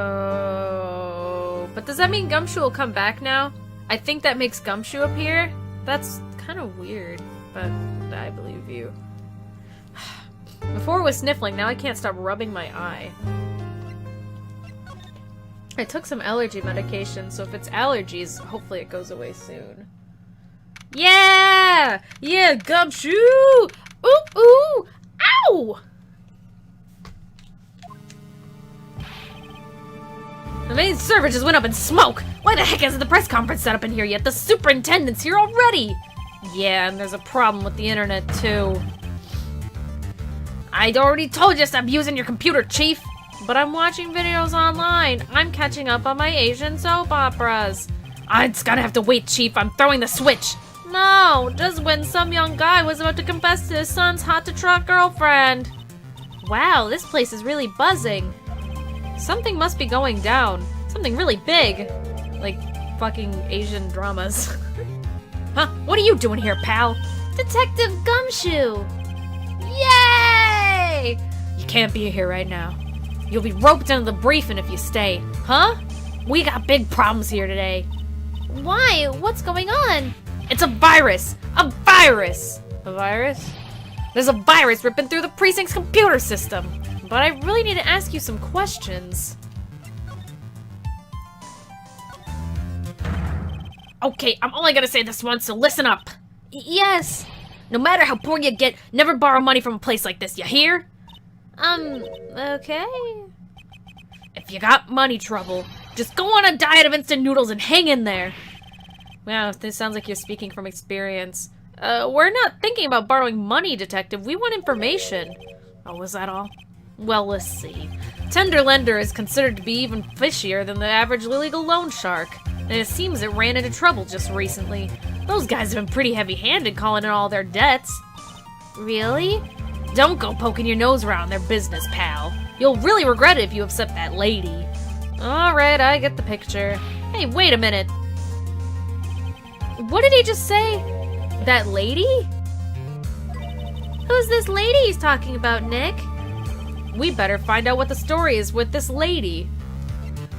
S1: But does that mean Gumshoe will come back now? I think that makes Gumshoe appear. That's kind of weird, but I believe you. Before it was sniffling, now I can't stop rubbing my eye. I took some allergy medication, so if it's allergies, hopefully it goes away soon. Yeah! Yeah, Gumshoe! Ooh, ooh! Ow! The main server just went up in smoke! Why the heck isn't the press conference set up in here yet? The superintendent's here already! Yeah, and there's a problem with the internet, too. I'd already told you to stop using your computer, Chief! But I'm watching videos online. I'm catching up on my Asian soap operas. It's gonna have to wait, Chief. I'm throwing the switch. No, just when some young guy was about to confess to his son's hot-to-trot girlfriend. Wow, this place is really buzzing. Something must be going down. Something really big. Like fucking Asian dramas. Huh? What are you doing here, pal?
S3: Detective Gumshoe!
S1: Yay! You can't be here right now. You'll be roped into the briefing if you stay. Huh? We got big problems here today.
S3: Why? What's going on?
S1: It's a virus! A virus! A virus? There's a virus ripping through the precinct's computer system. But I really need to ask you some questions. Okay, I'm only gonna say this once, so listen up.
S3: Yes.
S1: No matter how poor you get, never borrow money from a place like this, you hear?
S3: Okay.
S1: If you got money trouble, just go on a diet of instant noodles and hang in there. Wow, this sounds like you're speaking from experience. We're not thinking about borrowing money, Detective. We want information. Oh, was that all? Well, let's see. Tender lender is considered to be even fishier than the average illegal loan shark. And it seems it ran into trouble just recently. Those guys have been pretty heavy-handed calling in all their debts.
S3: Really?
S1: Don't go poking your nose around their business, pal. You'll really regret it if you upset that lady. Alright, I get the picture. Hey, wait a minute. What did he just say? That lady?
S3: Who's this lady he's talking about, Nick?
S1: We better find out what the story is with this lady.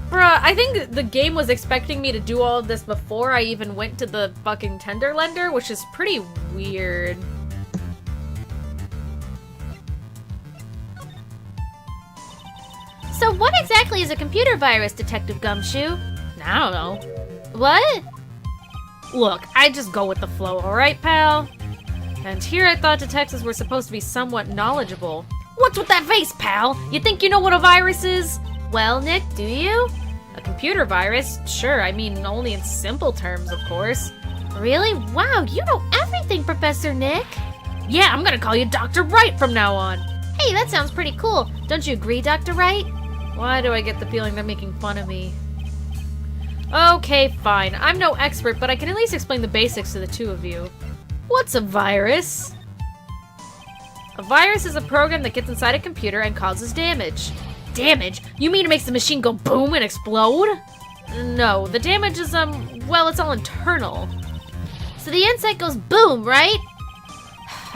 S1: Bruh, I think the game was expecting me to do all of this before I even went to the fucking tender lender, which is pretty weird.
S3: So what exactly is a computer virus, Detective Gumshoe?
S1: I don't know.
S3: What?
S1: Look, I just go with the flow, alright, pal? And here I thought detectives were supposed to be somewhat knowledgeable. What's with that face, pal? You think you know what a virus is?
S3: Well, Nick, do you?
S1: A computer virus? Sure, I mean, only in simple terms, of course.
S3: Really? Wow, you know everything, Professor Nick.
S1: Yeah, I'm gonna call you Dr. Wright from now on.
S3: Hey, that sounds pretty cool. Don't you agree, Dr. Wright?
S1: Why do I get the feeling they're making fun of me? Okay, fine. I'm no expert, but I can at least explain the basics to the two of you. What's a virus? A virus is a program that gets inside a computer and causes damage. Damage? You mean it makes the machine go boom and explode? No, the damage is, well, it's all internal.
S3: So the inside goes boom, right?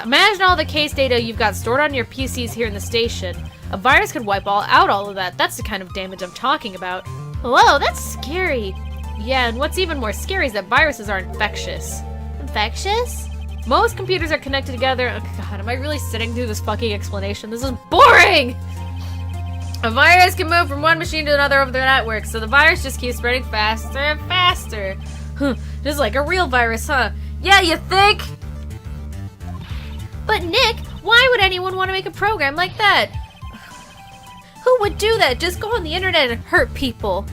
S1: Imagine all the case data you've got stored on your PCs here in the station. A virus could wipe out all of that. That's the kind of damage I'm talking about.
S3: Whoa, that's scary.
S1: Yeah, and what's even more scary is that viruses are infectious.
S3: Infectious?
S1: Most computers are connected together. Oh god, am I really sitting through this fucking explanation? This is boring! A virus can move from one machine to another over the network, so the virus just keeps spreading faster and faster. This is like a real virus, huh? Yeah, you think?
S3: But Nick, why would anyone want to make a program like that? Who would do that? Just go on the internet and hurt people.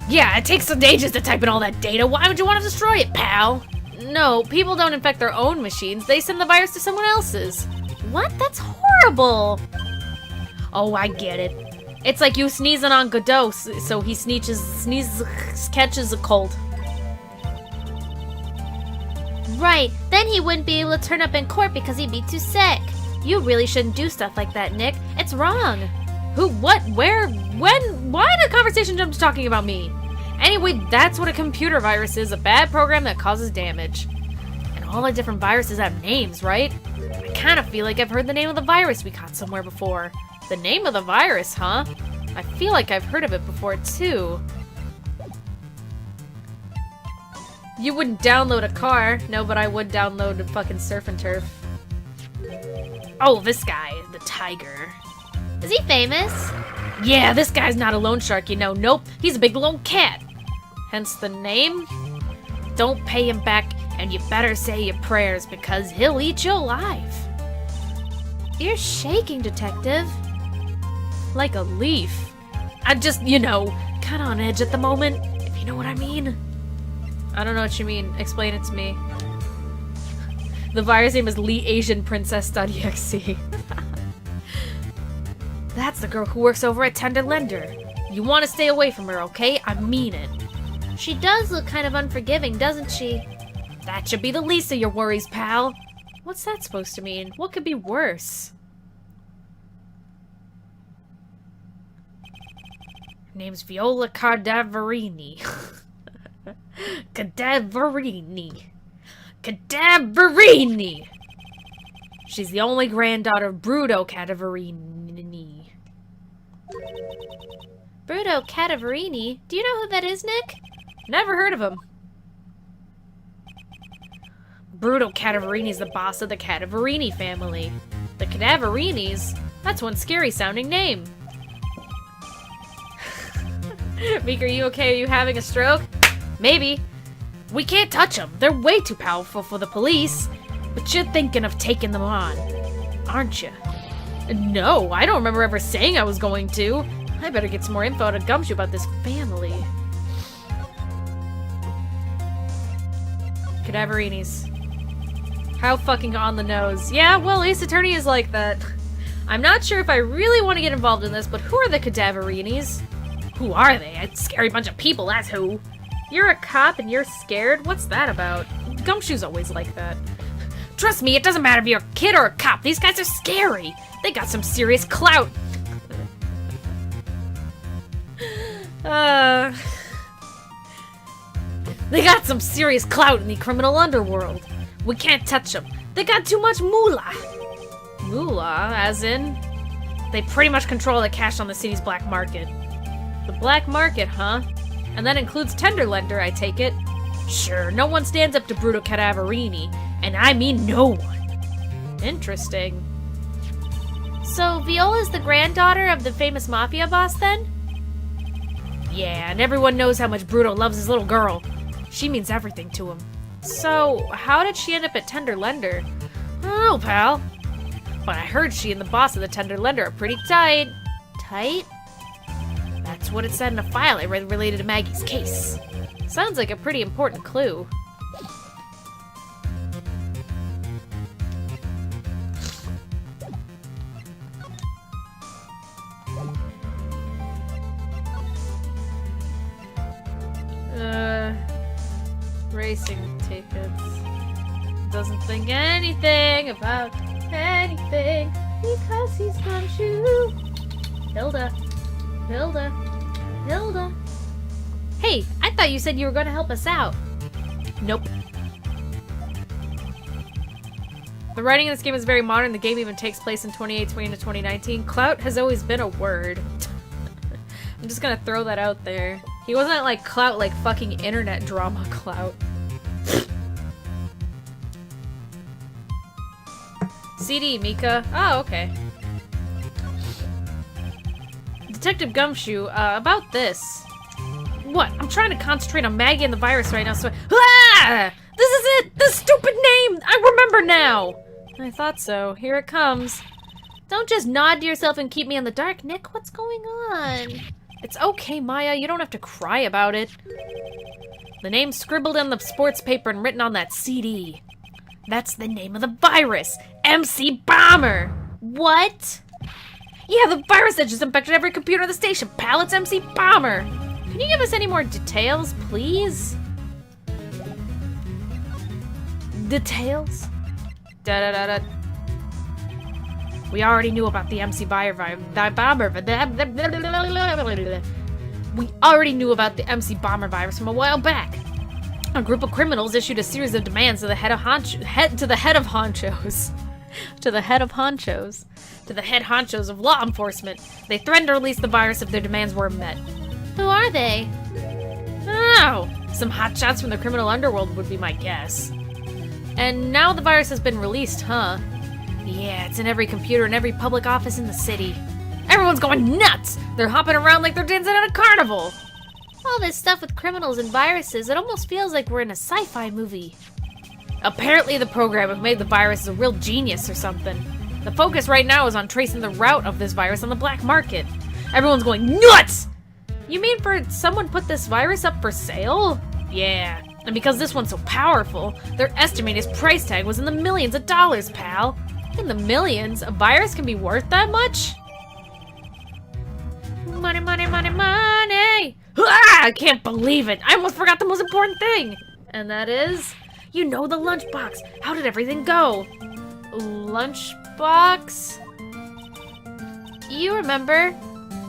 S1: Yeah, it takes some ages to type in all that data. Why would you want to destroy it, pal? No, people don't infect their own machines. They send the virus to someone else's.
S3: What? That's horrible.
S1: Oh, I get it. It's like you sneezing on Godot, so he catches a cold.
S3: Right, then he wouldn't be able to turn up in court because he'd be too sick. You really shouldn't do stuff like that, Nick. It's wrong.
S1: Who, what, where, when, why the conversation jump to talking about me? Anyway, that's what a computer virus is, a bad program that causes damage. And all the different viruses have names, right? I kind of feel like I've heard the name of the virus we caught somewhere before. The name of the virus, huh? I feel like I've heard of it before, too. You wouldn't download a car. No, but I would download a fucking surf and turf. Oh, this guy, the tiger.
S3: Is he famous?
S1: Yeah, this guy's not a loan shark, you know. Nope, he's a big lone cat. Hence the name. Don't pay him back, and you better say your prayers because he'll eat you alive.
S3: You're shaking, Detective.
S1: Like a leaf. I'm just, you know, kind of on edge at the moment, if you know what I mean. I don't know what you mean. Explain it to me. The virus name is LeAsianPrincess.exe. That's the girl who works over at Tender Lender. You want to stay away from her, okay? I mean it.
S3: She does look kind of unforgiving, doesn't she?
S1: That should be the least of your worries, pal. What's that supposed to mean? What could be worse? Name's Viola Cadaverini. Cadaverini. Cadaverini! She's the only granddaughter of Bruto Cadaverini.
S3: Bruto Cadaverini? Do you know who that is, Nick?
S1: Never heard of him. Bruto Cadaverini's the boss of the Cadaverini family. The Cadaverinis? That's one scary-sounding name. Mika, are you okay? Are you having a stroke? Maybe. We can't touch them. They're way too powerful for the police. But you're thinking of taking them on, aren't you? No, I don't remember ever saying I was going to. I better get some more info out of Gumshoe about this family. Cadaverinis. How fucking on the nose. Yeah, well, Ace Attorney is like that. I'm not sure if I really want to get involved in this, but who are the Cadaverinis? Who are they? A scary bunch of people, that's who. You're a cop and you're scared? What's that about? Gumshoe's always like that. Trust me, it doesn't matter if you're a kid or a cop. These guys are scary. They got some serious clout. They got some serious clout in the criminal underworld. We can't touch them. They got too much moolah. Moolah, as in? They pretty much control the cash on the city's black market. The black market, huh? And that includes Tenderlender, I take it. Sure, no one stands up to Bruto Cadaverini, and I mean no one. Interesting.
S3: So, Viola's the granddaughter of the famous mafia boss, then?
S1: Yeah, and everyone knows how much Bruto loves his little girl. She means everything to him. So, how did she end up at Tenderlender? I don't know, pal. But I heard she and the boss of the Tenderlender are pretty tight.
S3: Tight?
S1: That's what it said in a file I read related to Maggie's case. Sounds like a pretty important clue. Racing tickets. Doesn't think anything about anything because he's Gumshoe. Hilda. Hilda. Hilda.
S3: Hey, I thought you said you were going to help us out.
S1: Nope. The writing in this game is very modern. The game even takes place in 2018 to 2019. Clout has always been a word. I'm just gonna throw that out there. He wasn't like clout like fucking internet drama clout. CD, Mika. Oh, okay. Detective Gumshoe, about this. What? I'm trying to concentrate on Maggie and the virus right now, so Ah! This is it! The stupid name! I remember now! I thought so. Here it comes.
S3: Don't just nod to yourself and keep me in the dark, Nick. What's going on?
S1: It's okay, Maya. You don't have to cry about it. The name's scribbled in the sports paper and written on that CD. That's the name of the virus. MC Bomber!
S3: What?
S1: Yeah, the virus that just infected every computer in the station, pal. It's MC Bomber. Can you give us any more details, please? Details? Da-da-da-da. We already knew about the MC Bomber. We already knew about the MC Bomber virus from a while back. A group of criminals issued a series of demands to the head honchos of law enforcement. They threatened to release the virus if their demands weren't met.
S3: Who are they?
S1: I don't know. Some hotshots from the criminal underworld would be my guess. And now the virus has been released, huh? Yeah, it's in every computer and every public office in the city. Everyone's going nuts! They're hopping around like they're dancing at a carnival!
S3: All this stuff with criminals and viruses, it almost feels like we're in a sci-fi movie.
S1: Apparently the program who made the virus is a real genius or something. The focus right now is on tracing the route of this virus on the black market. Everyone's going nuts! You mean for someone put this virus up for sale? Yeah, and because this one's so powerful, their estimated price tag was in the millions of dollars, pal. In the millions? A virus can be worth that much? Money, money, money, money! Ah, I can't believe it! I almost forgot the most important thing! And that is... You know, the lunchbox! How did everything go? Lunchbox?
S3: You remember?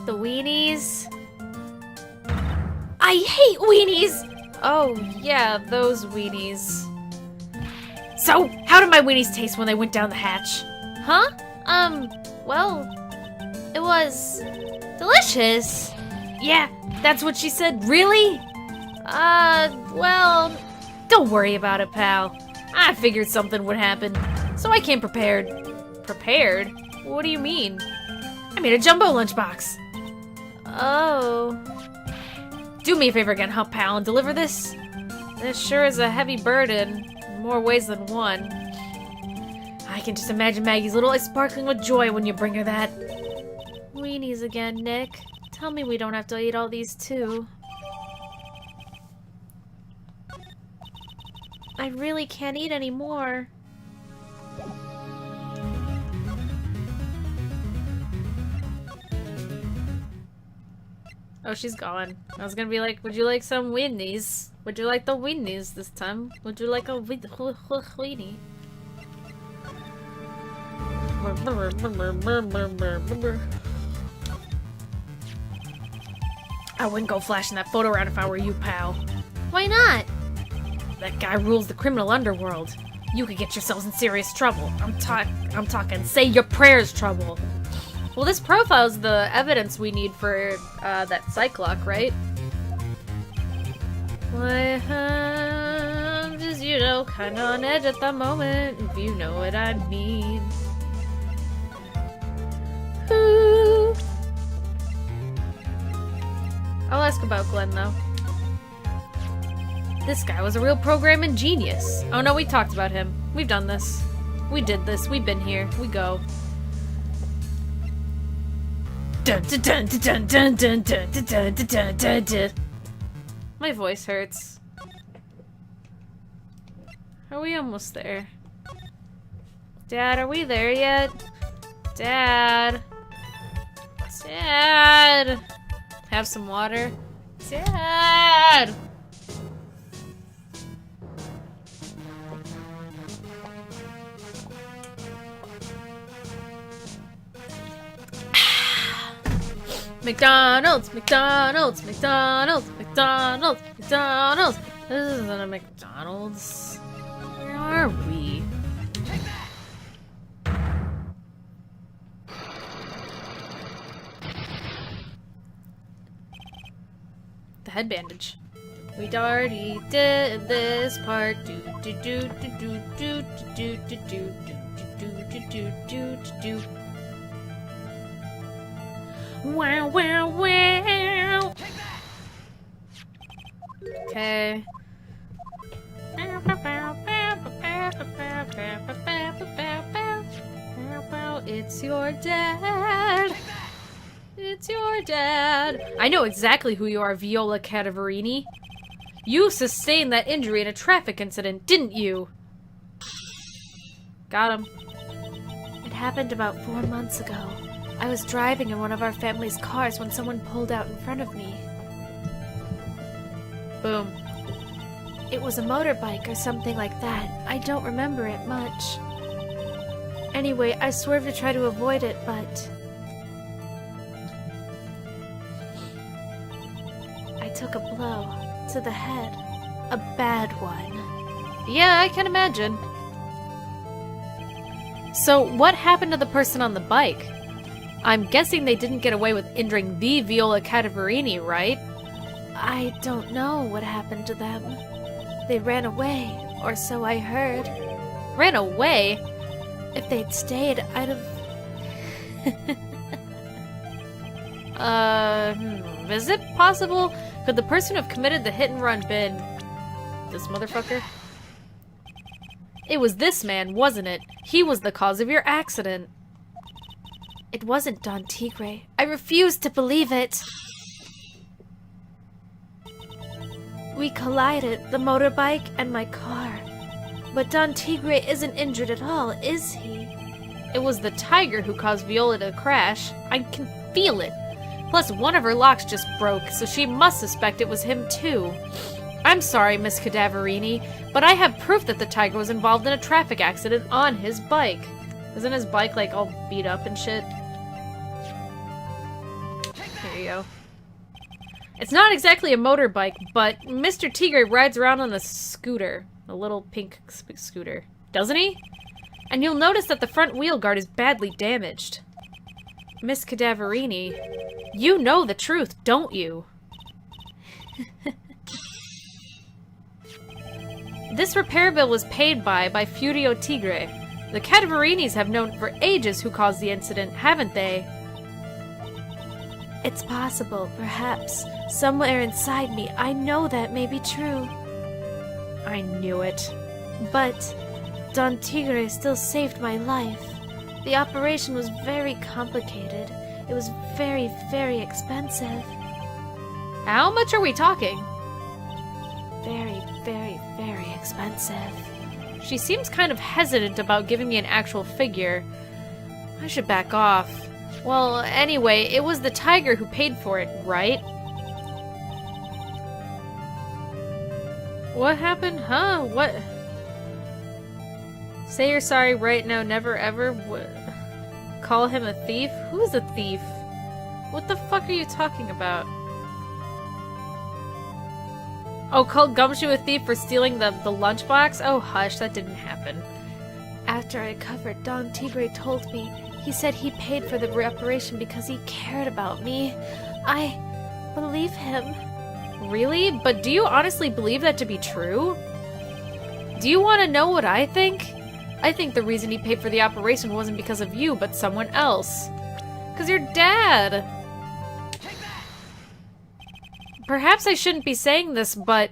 S3: The weenies? I hate weenies!
S1: Oh, yeah, those weenies. So, how did my weenies taste when they went down the hatch?
S3: Huh? Well, it was delicious.
S1: Yeah, that's what she said. Really?
S3: Well,
S1: Don't worry about it, pal. I figured something would happen, so I came prepared. Prepared? What do you mean? I made a jumbo lunchbox.
S3: oh.
S1: Do me a favor again, huh, pal, and deliver this? This sure is a heavy burden, in more ways than one. I can just imagine Maggie's little eyes sparkling with joy when you bring her that.
S3: Weenies again, Nick. Tell me we don't have to eat all these too. I really can't eat anymore.
S1: Oh, she's gone. I was gonna be like, would you like some weenies? Would you like the weenies this time? Would you like a weenie? I wouldn't go flashing that photo around if I were you, pal.
S3: Why not?
S1: That guy rules the criminal underworld. You could get yourselves in serious trouble. I'm talking say your prayers trouble. Well, this profile's the evidence we need for that psych lock, right? I'm just, you know, kinda on edge at the moment, if you know what I mean. Ooh. I'll ask about Glenn, though. This guy was a real programming genius. Oh no, we talked about him. We've done this. We did this. We've been here. We go. Dun dun dun dun dun dun dun dun dun dun dun dun. My voice hurts. Are we almost there? Dad, are we there yet? Dad. Dad. Have some water? Dad. McDonald's, McDonald's, McDonald's, McDonald's, McDonald's. This isn't a McDonald's. Where are we? The head bandage. We already did this part. Do do do do do do do do do do do do do. Wow, wow, wow. Okay. It's your dad. It's your dad. I know exactly who you are, Viola Cadaverini. You sustained that injury in a traffic incident, didn't you? Got him.
S3: It happened about 4 months ago. I was driving in one of our family's cars when someone pulled out in front of me.
S1: Boom.
S3: It was a motorbike or something like that. I don't remember it much. Anyway, I swerved to try to avoid it, but I took a blow to the head. A bad one.
S1: Yeah, I can imagine. So, what happened to the person on the bike? I'm guessing they didn't get away with injuring the Viola Cadaverini, right?
S3: I don't know what happened to them. They ran away, or so I heard.
S1: Ran away?
S3: If they'd stayed, I'd have...
S1: Is it possible? Could the person who committed the hit and run been... this motherfucker? It was this man, wasn't it? He was the cause of your accident.
S3: It wasn't Don Tigre. I refuse to believe it. We collided, the motorbike and my car. But Don Tigre isn't injured at all, is he?
S1: It was the tiger who caused Viola to crash. I can feel it. Plus, one of her locks just broke, so she must suspect it was him too. I'm sorry, Miss Cadaverini, but I have proof that the tiger was involved in a traffic accident on his bike. Isn't his bike, like, all beat up and shit? Here you go. It's not exactly a motorbike, but Mr. Tigre rides around on a scooter. A little pink scooter. Doesn't he? And you'll notice that the front wheel guard is badly damaged. Miss Cadaverini, you know the truth, don't you? This repair bill was paid by Furio Tigre. The Cadaverinis have known for ages who caused the incident, haven't they?
S3: It's possible, perhaps. Somewhere inside me, I know that may be true.
S1: I knew it.
S3: But Don Tigre still saved my life. The operation was very complicated. It was very, very expensive.
S1: How much are we talking?
S3: Very, very, very expensive.
S1: She seems kind of hesitant about giving me an actual figure. I should back off. Well, anyway, it was the tiger who paid for it, right? What happened? Huh? What? Say you're sorry right now, never ever. What? Call him a thief? Who's a thief? What the fuck are you talking about? Oh, call Gumshoe a thief for stealing the lunchbox? Oh, hush, that didn't happen.
S3: After I covered, Don Tigre told me. He said he paid for the reparation because he cared about me. I believe him.
S1: Really? But do you honestly believe that to be true? Do you want to know what I think? I think the reason he paid for the operation wasn't because of you, but someone else. Because your dad. Perhaps I shouldn't be saying this, but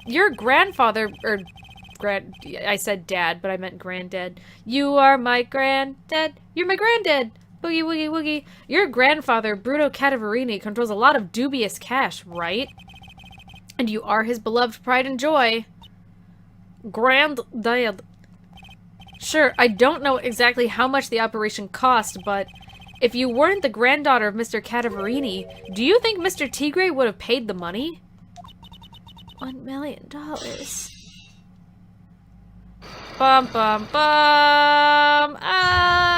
S1: your grandfather, I said dad, but I meant granddad. You are my granddad. You're my granddad. Boogie woogie woogie. Your grandfather, Bruno Cadaverini, controls a lot of dubious cash, right? And you are his beloved pride and joy. Granddad. Sure, I don't know exactly how much the operation cost, but if you weren't the granddaughter of Mr. Cadaverini, do you think Mr. Tigre would have paid the money?
S3: $1 million.
S1: Bum bum bum. Ah!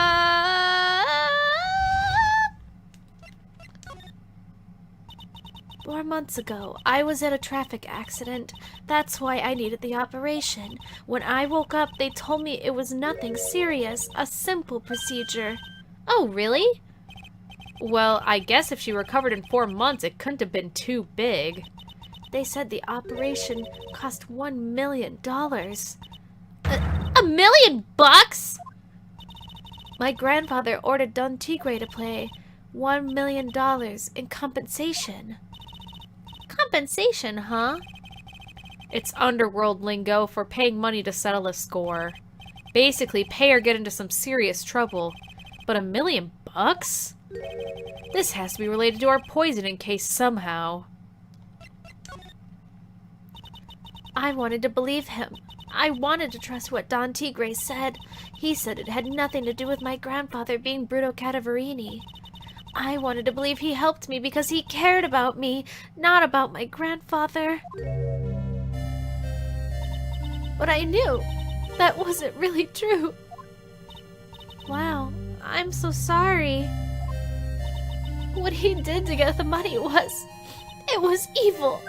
S3: 4 months ago, I was in a traffic accident. That's why I needed the operation. When I woke up, they told me it was nothing serious, a simple procedure.
S1: Oh, really? Well, I guess if she recovered in 4 months, it couldn't have been too big.
S3: They said the operation cost $1 million.
S1: $1 million bucks?
S3: My grandfather ordered Don Tigre to pay $1 million in compensation.
S1: Compensation, huh? It's underworld lingo for paying money to settle a score. Basically, pay or get into some serious trouble. But $1 million bucks? This has to be related to our poisoning case somehow.
S3: I wanted to believe him. I wanted to trust what Don Tigre said. He said it had nothing to do with my grandfather being Bruno Cadaverini. I wanted to believe he helped me because he cared about me, not about my grandfather. But I knew that wasn't really true. Wow, I'm so sorry. What he did to get the money it was evil.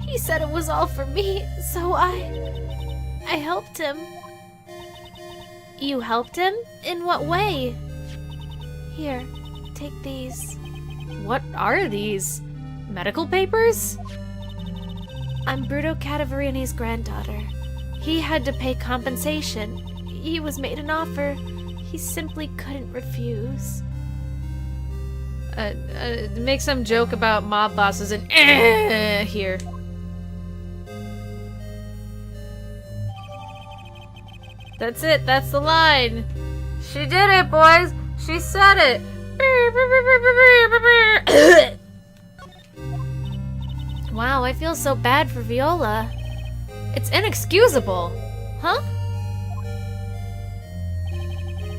S3: He said it was all for me, so I helped him. You helped him? In what way? Here, take these.
S1: What are these? Medical papers?
S3: I'm Bruno Cadaverini's granddaughter. He had to pay compensation. He was made an offer. He simply couldn't refuse.
S1: Make some joke about mob bosses and here. That's it, that's the line. She did it, boys. She said it.
S3: Wow, I feel so bad for Viola.
S1: It's inexcusable.
S3: Huh?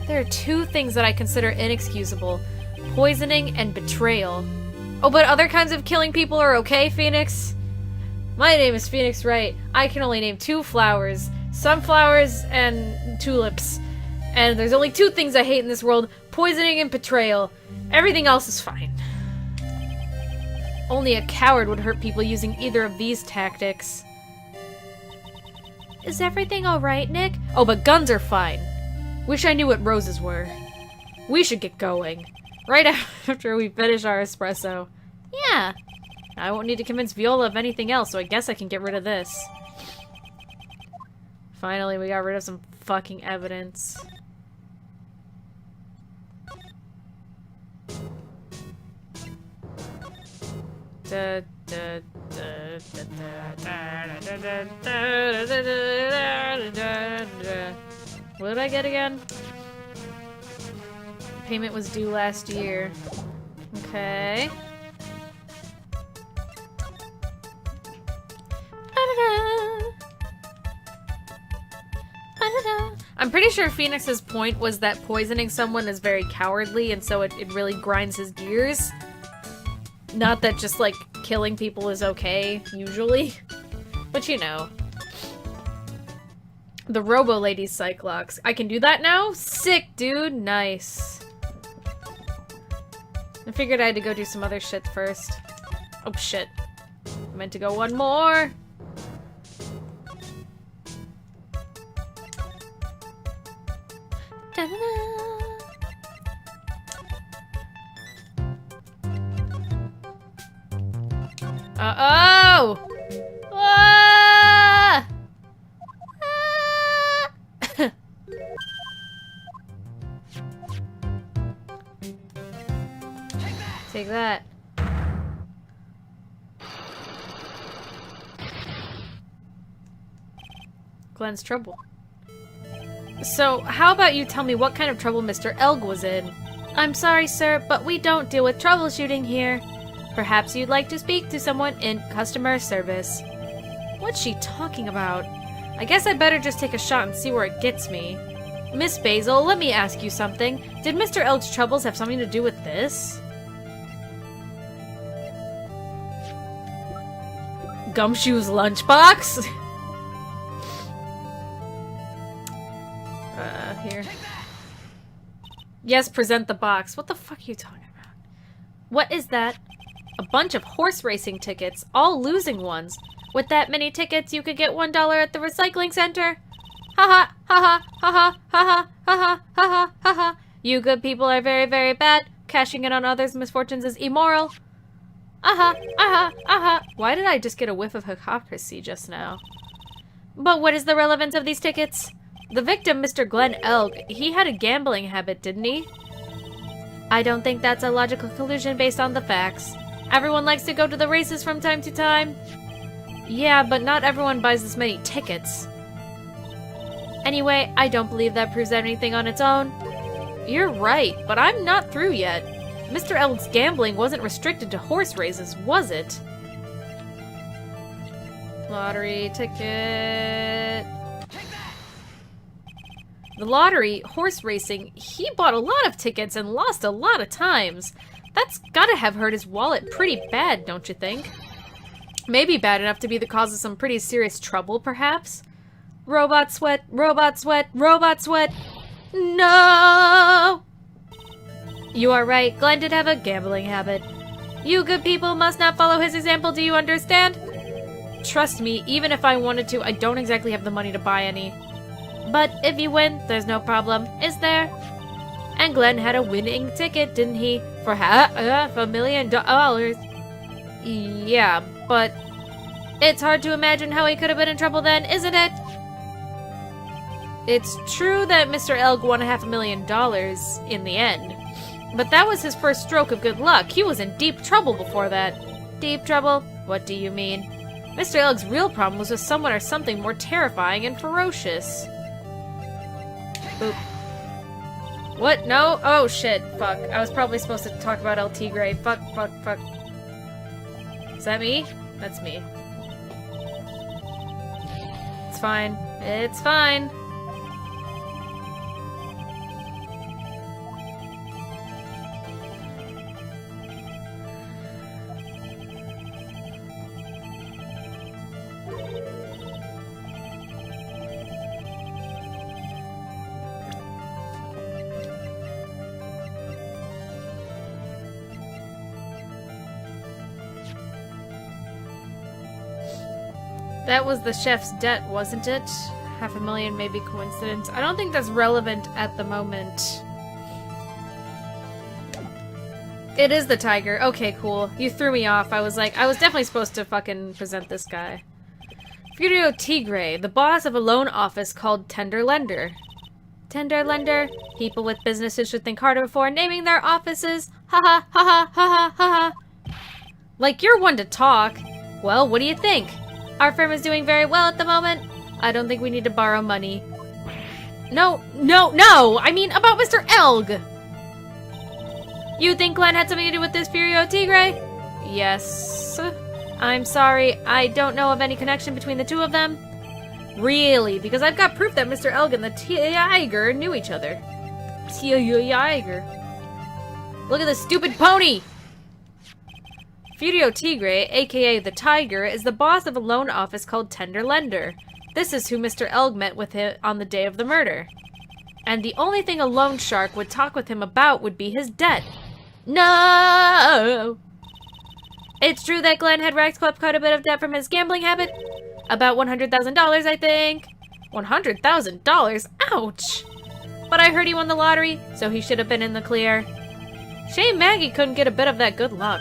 S1: There are two things that I consider inexcusable. Poisoning and betrayal. Oh, but other kinds of killing people are okay, Phoenix? My name is Phoenix Wright. I can only name 2 flowers. Sunflowers and tulips. And there's only 2 things I hate in this world. Poisoning and betrayal. Everything else is fine. Only a coward would hurt people using either of these tactics.
S3: Is everything alright, Nick?
S1: Oh, but guns are fine. Wish I knew what roses were. We should get going. Right after we finish our espresso.
S3: Yeah.
S1: I won't need to convince Viola of anything else, so I guess I can get rid of this. Finally, we got rid of some fucking evidence. What did I get again? Payment was due last year. Okay. I'm pretty sure Phoenix's point was that poisoning someone is very cowardly, and so it really grinds his gears. Not that just, like, killing people is okay, usually. But you know. The Robo-Lady Cyclops. I can do that now? Sick, dude! Nice. I figured I had to go do some other shit first. Oh, shit. I meant to go one more! Uh-oh! Ah! Ah! Take that. Glenn's trouble. So, how about you tell me what kind of trouble Mr. Elg was in?
S3: I'm sorry, sir, but we don't deal with troubleshooting here. Perhaps you'd like to speak to someone in customer service.
S1: What's she talking about? I guess I better just take a shot and see where it gets me. Miss Basil, let me ask you something. Did Mr. Elg's troubles have something to do with this? Gumshoe's lunchbox? Here. Yes, present the box. What the fuck are you talking about?
S3: What is that?
S1: A bunch of horse racing tickets, all losing ones.
S3: With that many tickets, you could get $1 at the recycling center. Ha ha ha ha ha ha ha ha ha ha ha ha. You good people are very, very bad. Cashing in on others' misfortunes is immoral. Aha, aha, aha.
S1: Why did I just get a whiff of hypocrisy just now?
S3: But what is the relevance of these tickets?
S1: The victim, Mr. Glenn Elg, he had a gambling habit, didn't he?
S3: I don't think that's a logical conclusion based on the facts. Everyone likes to go to the races from time to time.
S1: Yeah, but not everyone buys this many tickets.
S3: Anyway, I don't believe that proves anything on its own.
S1: You're right, but I'm not through yet. Mr. Elg's gambling wasn't restricted to horse races, was it? Lottery ticket... The lottery, horse racing, he bought a lot of tickets and lost a lot of times. That's gotta have hurt his wallet pretty bad, don't you think? Maybe bad enough to be the cause of some pretty serious trouble, perhaps?
S3: Robot sweat, robot sweat, robot sweat. No! You are right, Glenn did have a gambling habit. You good people must not follow his example, do you understand?
S1: Trust me, even if I wanted to, I don't exactly have the money to buy any.
S3: But if you win, there's no problem, is there? And Glenn had a winning ticket, didn't he? For $500,000.
S1: Yeah, but...
S3: It's hard to imagine how he could have been in trouble then, isn't it?
S1: It's true that Mr. Elg won $500,000 in the end. But that was his first stroke of good luck. He was in deep trouble before that.
S3: Deep trouble?
S1: What do you mean? Mr. Elg's real problem was with someone or something more terrifying and ferocious. Boop. What? No? Oh, shit. Fuck. I was probably supposed to talk about El Tigre. Fuck, fuck, fuck. Is that me? That's me. It's fine. It's fine.
S2: That was the chef's debt, wasn't it? $500,000 maybe coincidence. I don't think that's relevant at the moment. It is the tiger. Okay, cool. You threw me off. I was definitely supposed to fucking present this guy. Furio Tigre, the boss of a loan office called Tender Lender. Tender Lender? People with businesses should think harder before naming their offices. Ha ha ha ha ha ha ha. Like you're one to talk. Well, what do you think? Our firm is doing very well at the moment. I don't think we need to borrow money. No, no, no! I mean, about Mr. Elg! You think Glenn had something to do with this Furio Tigre? Yes. I'm sorry, I don't know of any connection between the two of them. Really? Because I've got proof that Mr. Elg and the tiger knew each other. Tiger. Look at this stupid pony! Furio Tigre, aka the Tiger, is the boss of a loan office called Tender Lender. This is who Mr. Elg met with him on the day of the murder. And the only thing a loan shark would talk with him about would be his debt. No! It's true that Glenn had racked up quite a bit of debt from his gambling habit. About $100,000, I think. $100,000? Ouch! But I heard he won the lottery, so he should have been in the clear. Shame Maggie couldn't get a bit of that good luck.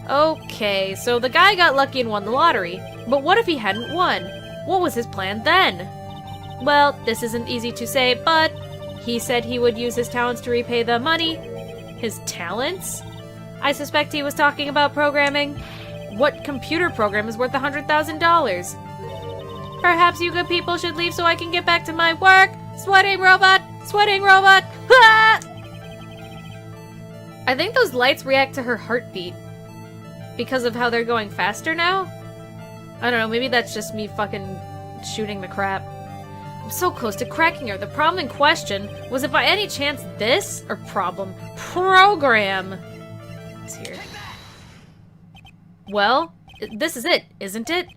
S2: Okay, so the guy got lucky and won the lottery. But what if he hadn't won? What was his plan then? Well, this isn't easy to say, but he said he would use his talents to repay the money. His talents? I suspect he was talking about programming. What computer program is worth $100,000? Perhaps you good people should leave so I can get back to my work. Sweating robot! Sweating robot! Ah! I think those lights react to her heartbeat. Because of how they're going faster now? I don't know, maybe that's just me fucking shooting the crap. I'm so close to cracking her. The problem in question was if by any chance this, or program is here. Well, this is it, isn't it?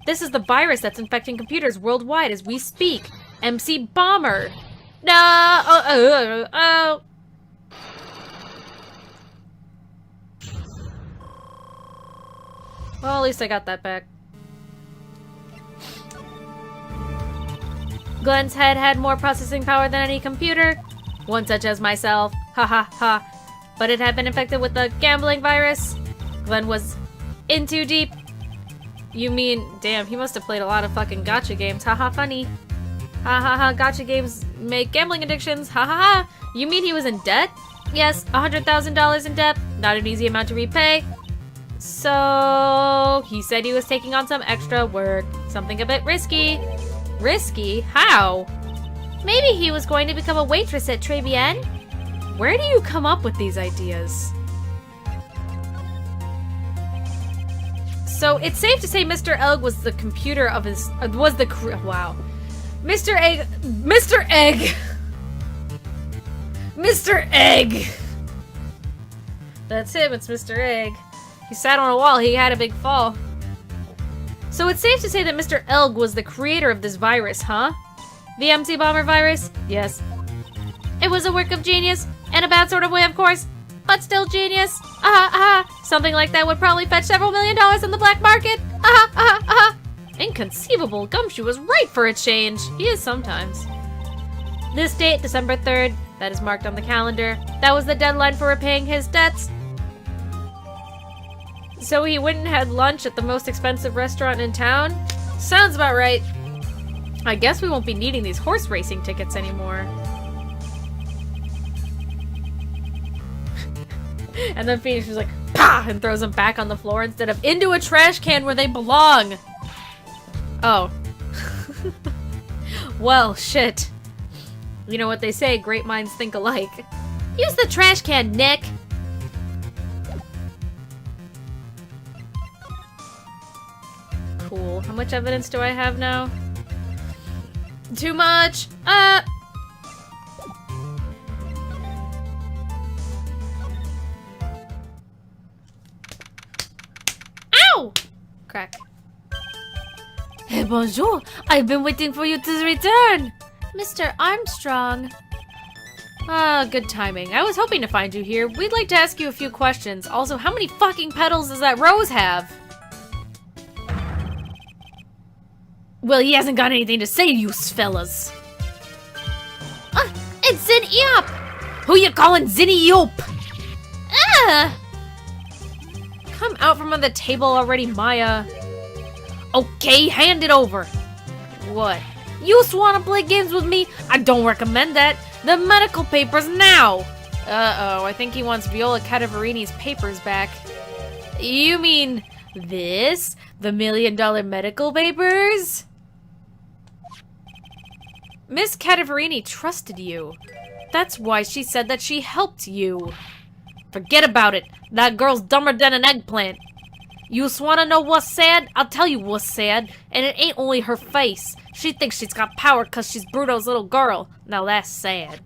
S2: This is the virus that's infecting computers worldwide as we speak. MC Bomber. No! Oh. Well, at least I got that back. Glenn's head had more processing power than any computer. One such as myself. Ha ha ha. But it had been infected with the gambling virus. Glenn was in too deep. You mean, damn, he must have played a lot of fucking gacha games. Ha ha, funny. Ha ha ha, gacha games make gambling addictions. Ha ha ha. You mean he was in debt? Yes, $100,000 in debt. Not an easy amount to repay. So, he said he was taking on some extra work. Something a bit risky. Risky? How?
S3: Maybe he was going to become a waitress at Tribulations.
S2: Where do you come up with these ideas? So, it's safe to say Mr. Elg was the computer of his... wow. Mr. Egg... Mr. Egg! Mr. Egg! That's him, it's Mr. Egg. He sat on a wall, he had a big fall. So it's safe to say that Mr. Elg was the creator of this virus, huh? The MC Bomber virus? Yes.
S3: It was a work of genius, in a bad sort of way, of course, but still genius. Something like that would probably fetch several $1 million on the black market.
S2: Inconceivable. Gumshoe was right for a change. He is sometimes.
S3: This date, December 3rd, that is marked on the calendar. That was the deadline for repaying his debts.
S2: So he went and had lunch at the most expensive restaurant in town? Sounds about right. I guess we won't be needing these horse racing tickets anymore. And then Phoenix was like, pah! And throws them back on the floor instead of into a trash can where they belong. Oh. Well, shit. You know what they say, great minds think alike.
S3: Use the trash can, Nick!
S2: Cool. How much evidence do I have now? Too much!
S3: Ow!
S2: Crack.
S3: Hey, bonjour! I've been waiting for you to return! Mr. Armstrong.
S2: Good timing. I was hoping to find you here. We'd like to ask you a few questions. Also, how many fucking petals does that rose have?
S1: Well, he hasn't got anything to say to you fellas.
S3: It's Zin Eop!
S1: Who you calling Zinny Yope?
S3: Ah!
S1: Come out from under the table already, Maya. Okay, hand it over. What? You just wanna play games with me? I don't recommend that. The medical papers now! Uh-oh, I think he wants Viola Cadaverini's papers back. You mean this? The $1 million medical papers? Miss Cadaverini trusted you. That's why she said that she helped you. Forget about it. That girl's dumber than an eggplant. You just wanna know what's sad? I'll tell you what's sad. And it ain't only her face. She thinks she's got power cause she's Bruto's little girl. Now that's sad.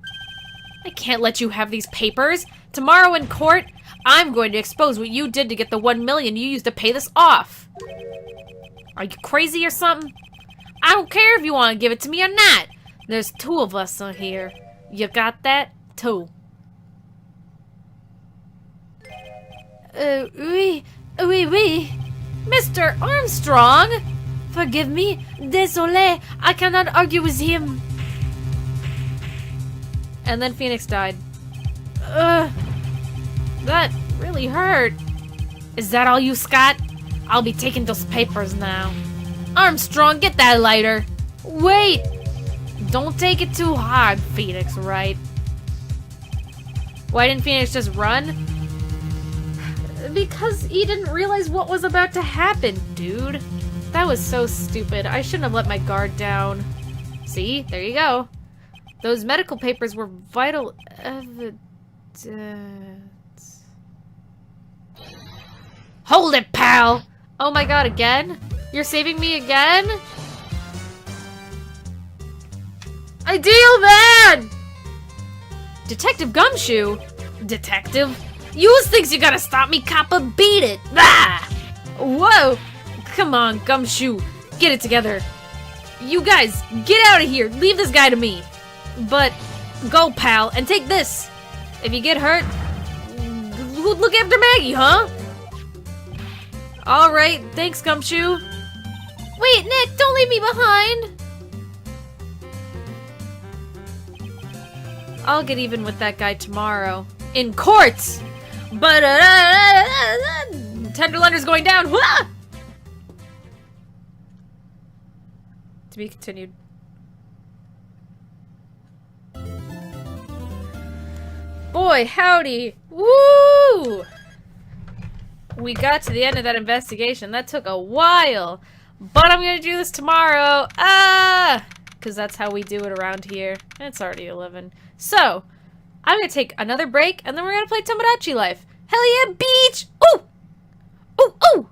S1: I can't let you have these papers. Tomorrow in court, I'm going to expose what you did to get the $1 million you used to pay this off. Are you crazy or something? I don't care if you want to give it to me or not. There's 2 of us on here. You got that? 2.
S3: Oui.
S1: Mr. Armstrong!
S3: Forgive me. Désolé. I cannot argue with him.
S1: And then Phoenix died. That really hurt. Is that all you, Scott? I'll be taking those papers now. Armstrong, get that lighter. Wait! Don't take it too hard, Phoenix, right? Why didn't Phoenix just run? Because he didn't realize what was about to happen, dude. That was so stupid. I shouldn't have let my guard down. See? There you go. Those medical papers were vital evidence. Hold it, pal! Oh my god, again? You're saving me again? Ideal man! Detective Gumshoe? Detective? You thinks you gotta stop me, copper? Beat it! Ah! Whoa! Come on, Gumshoe. Get it together. You guys, get out of here. Leave this guy to me. But go, pal, and take this. If you get hurt, look after Maggie, huh? Alright, thanks, Gumshoe.
S3: Wait, Nick, don't leave me behind.
S1: I'll get even with that guy tomorrow. In court! But, Tenderlander's going down. Wah! To be continued. Boy, howdy! Woo! We got to the end of that investigation. That took a while. But I'm gonna do this tomorrow. Because that's how we do it around here. It's already 11. So, I'm gonna take another break, and then we're gonna play Tomodachi Life. Hell yeah, beach! Ooh! Ooh, ooh!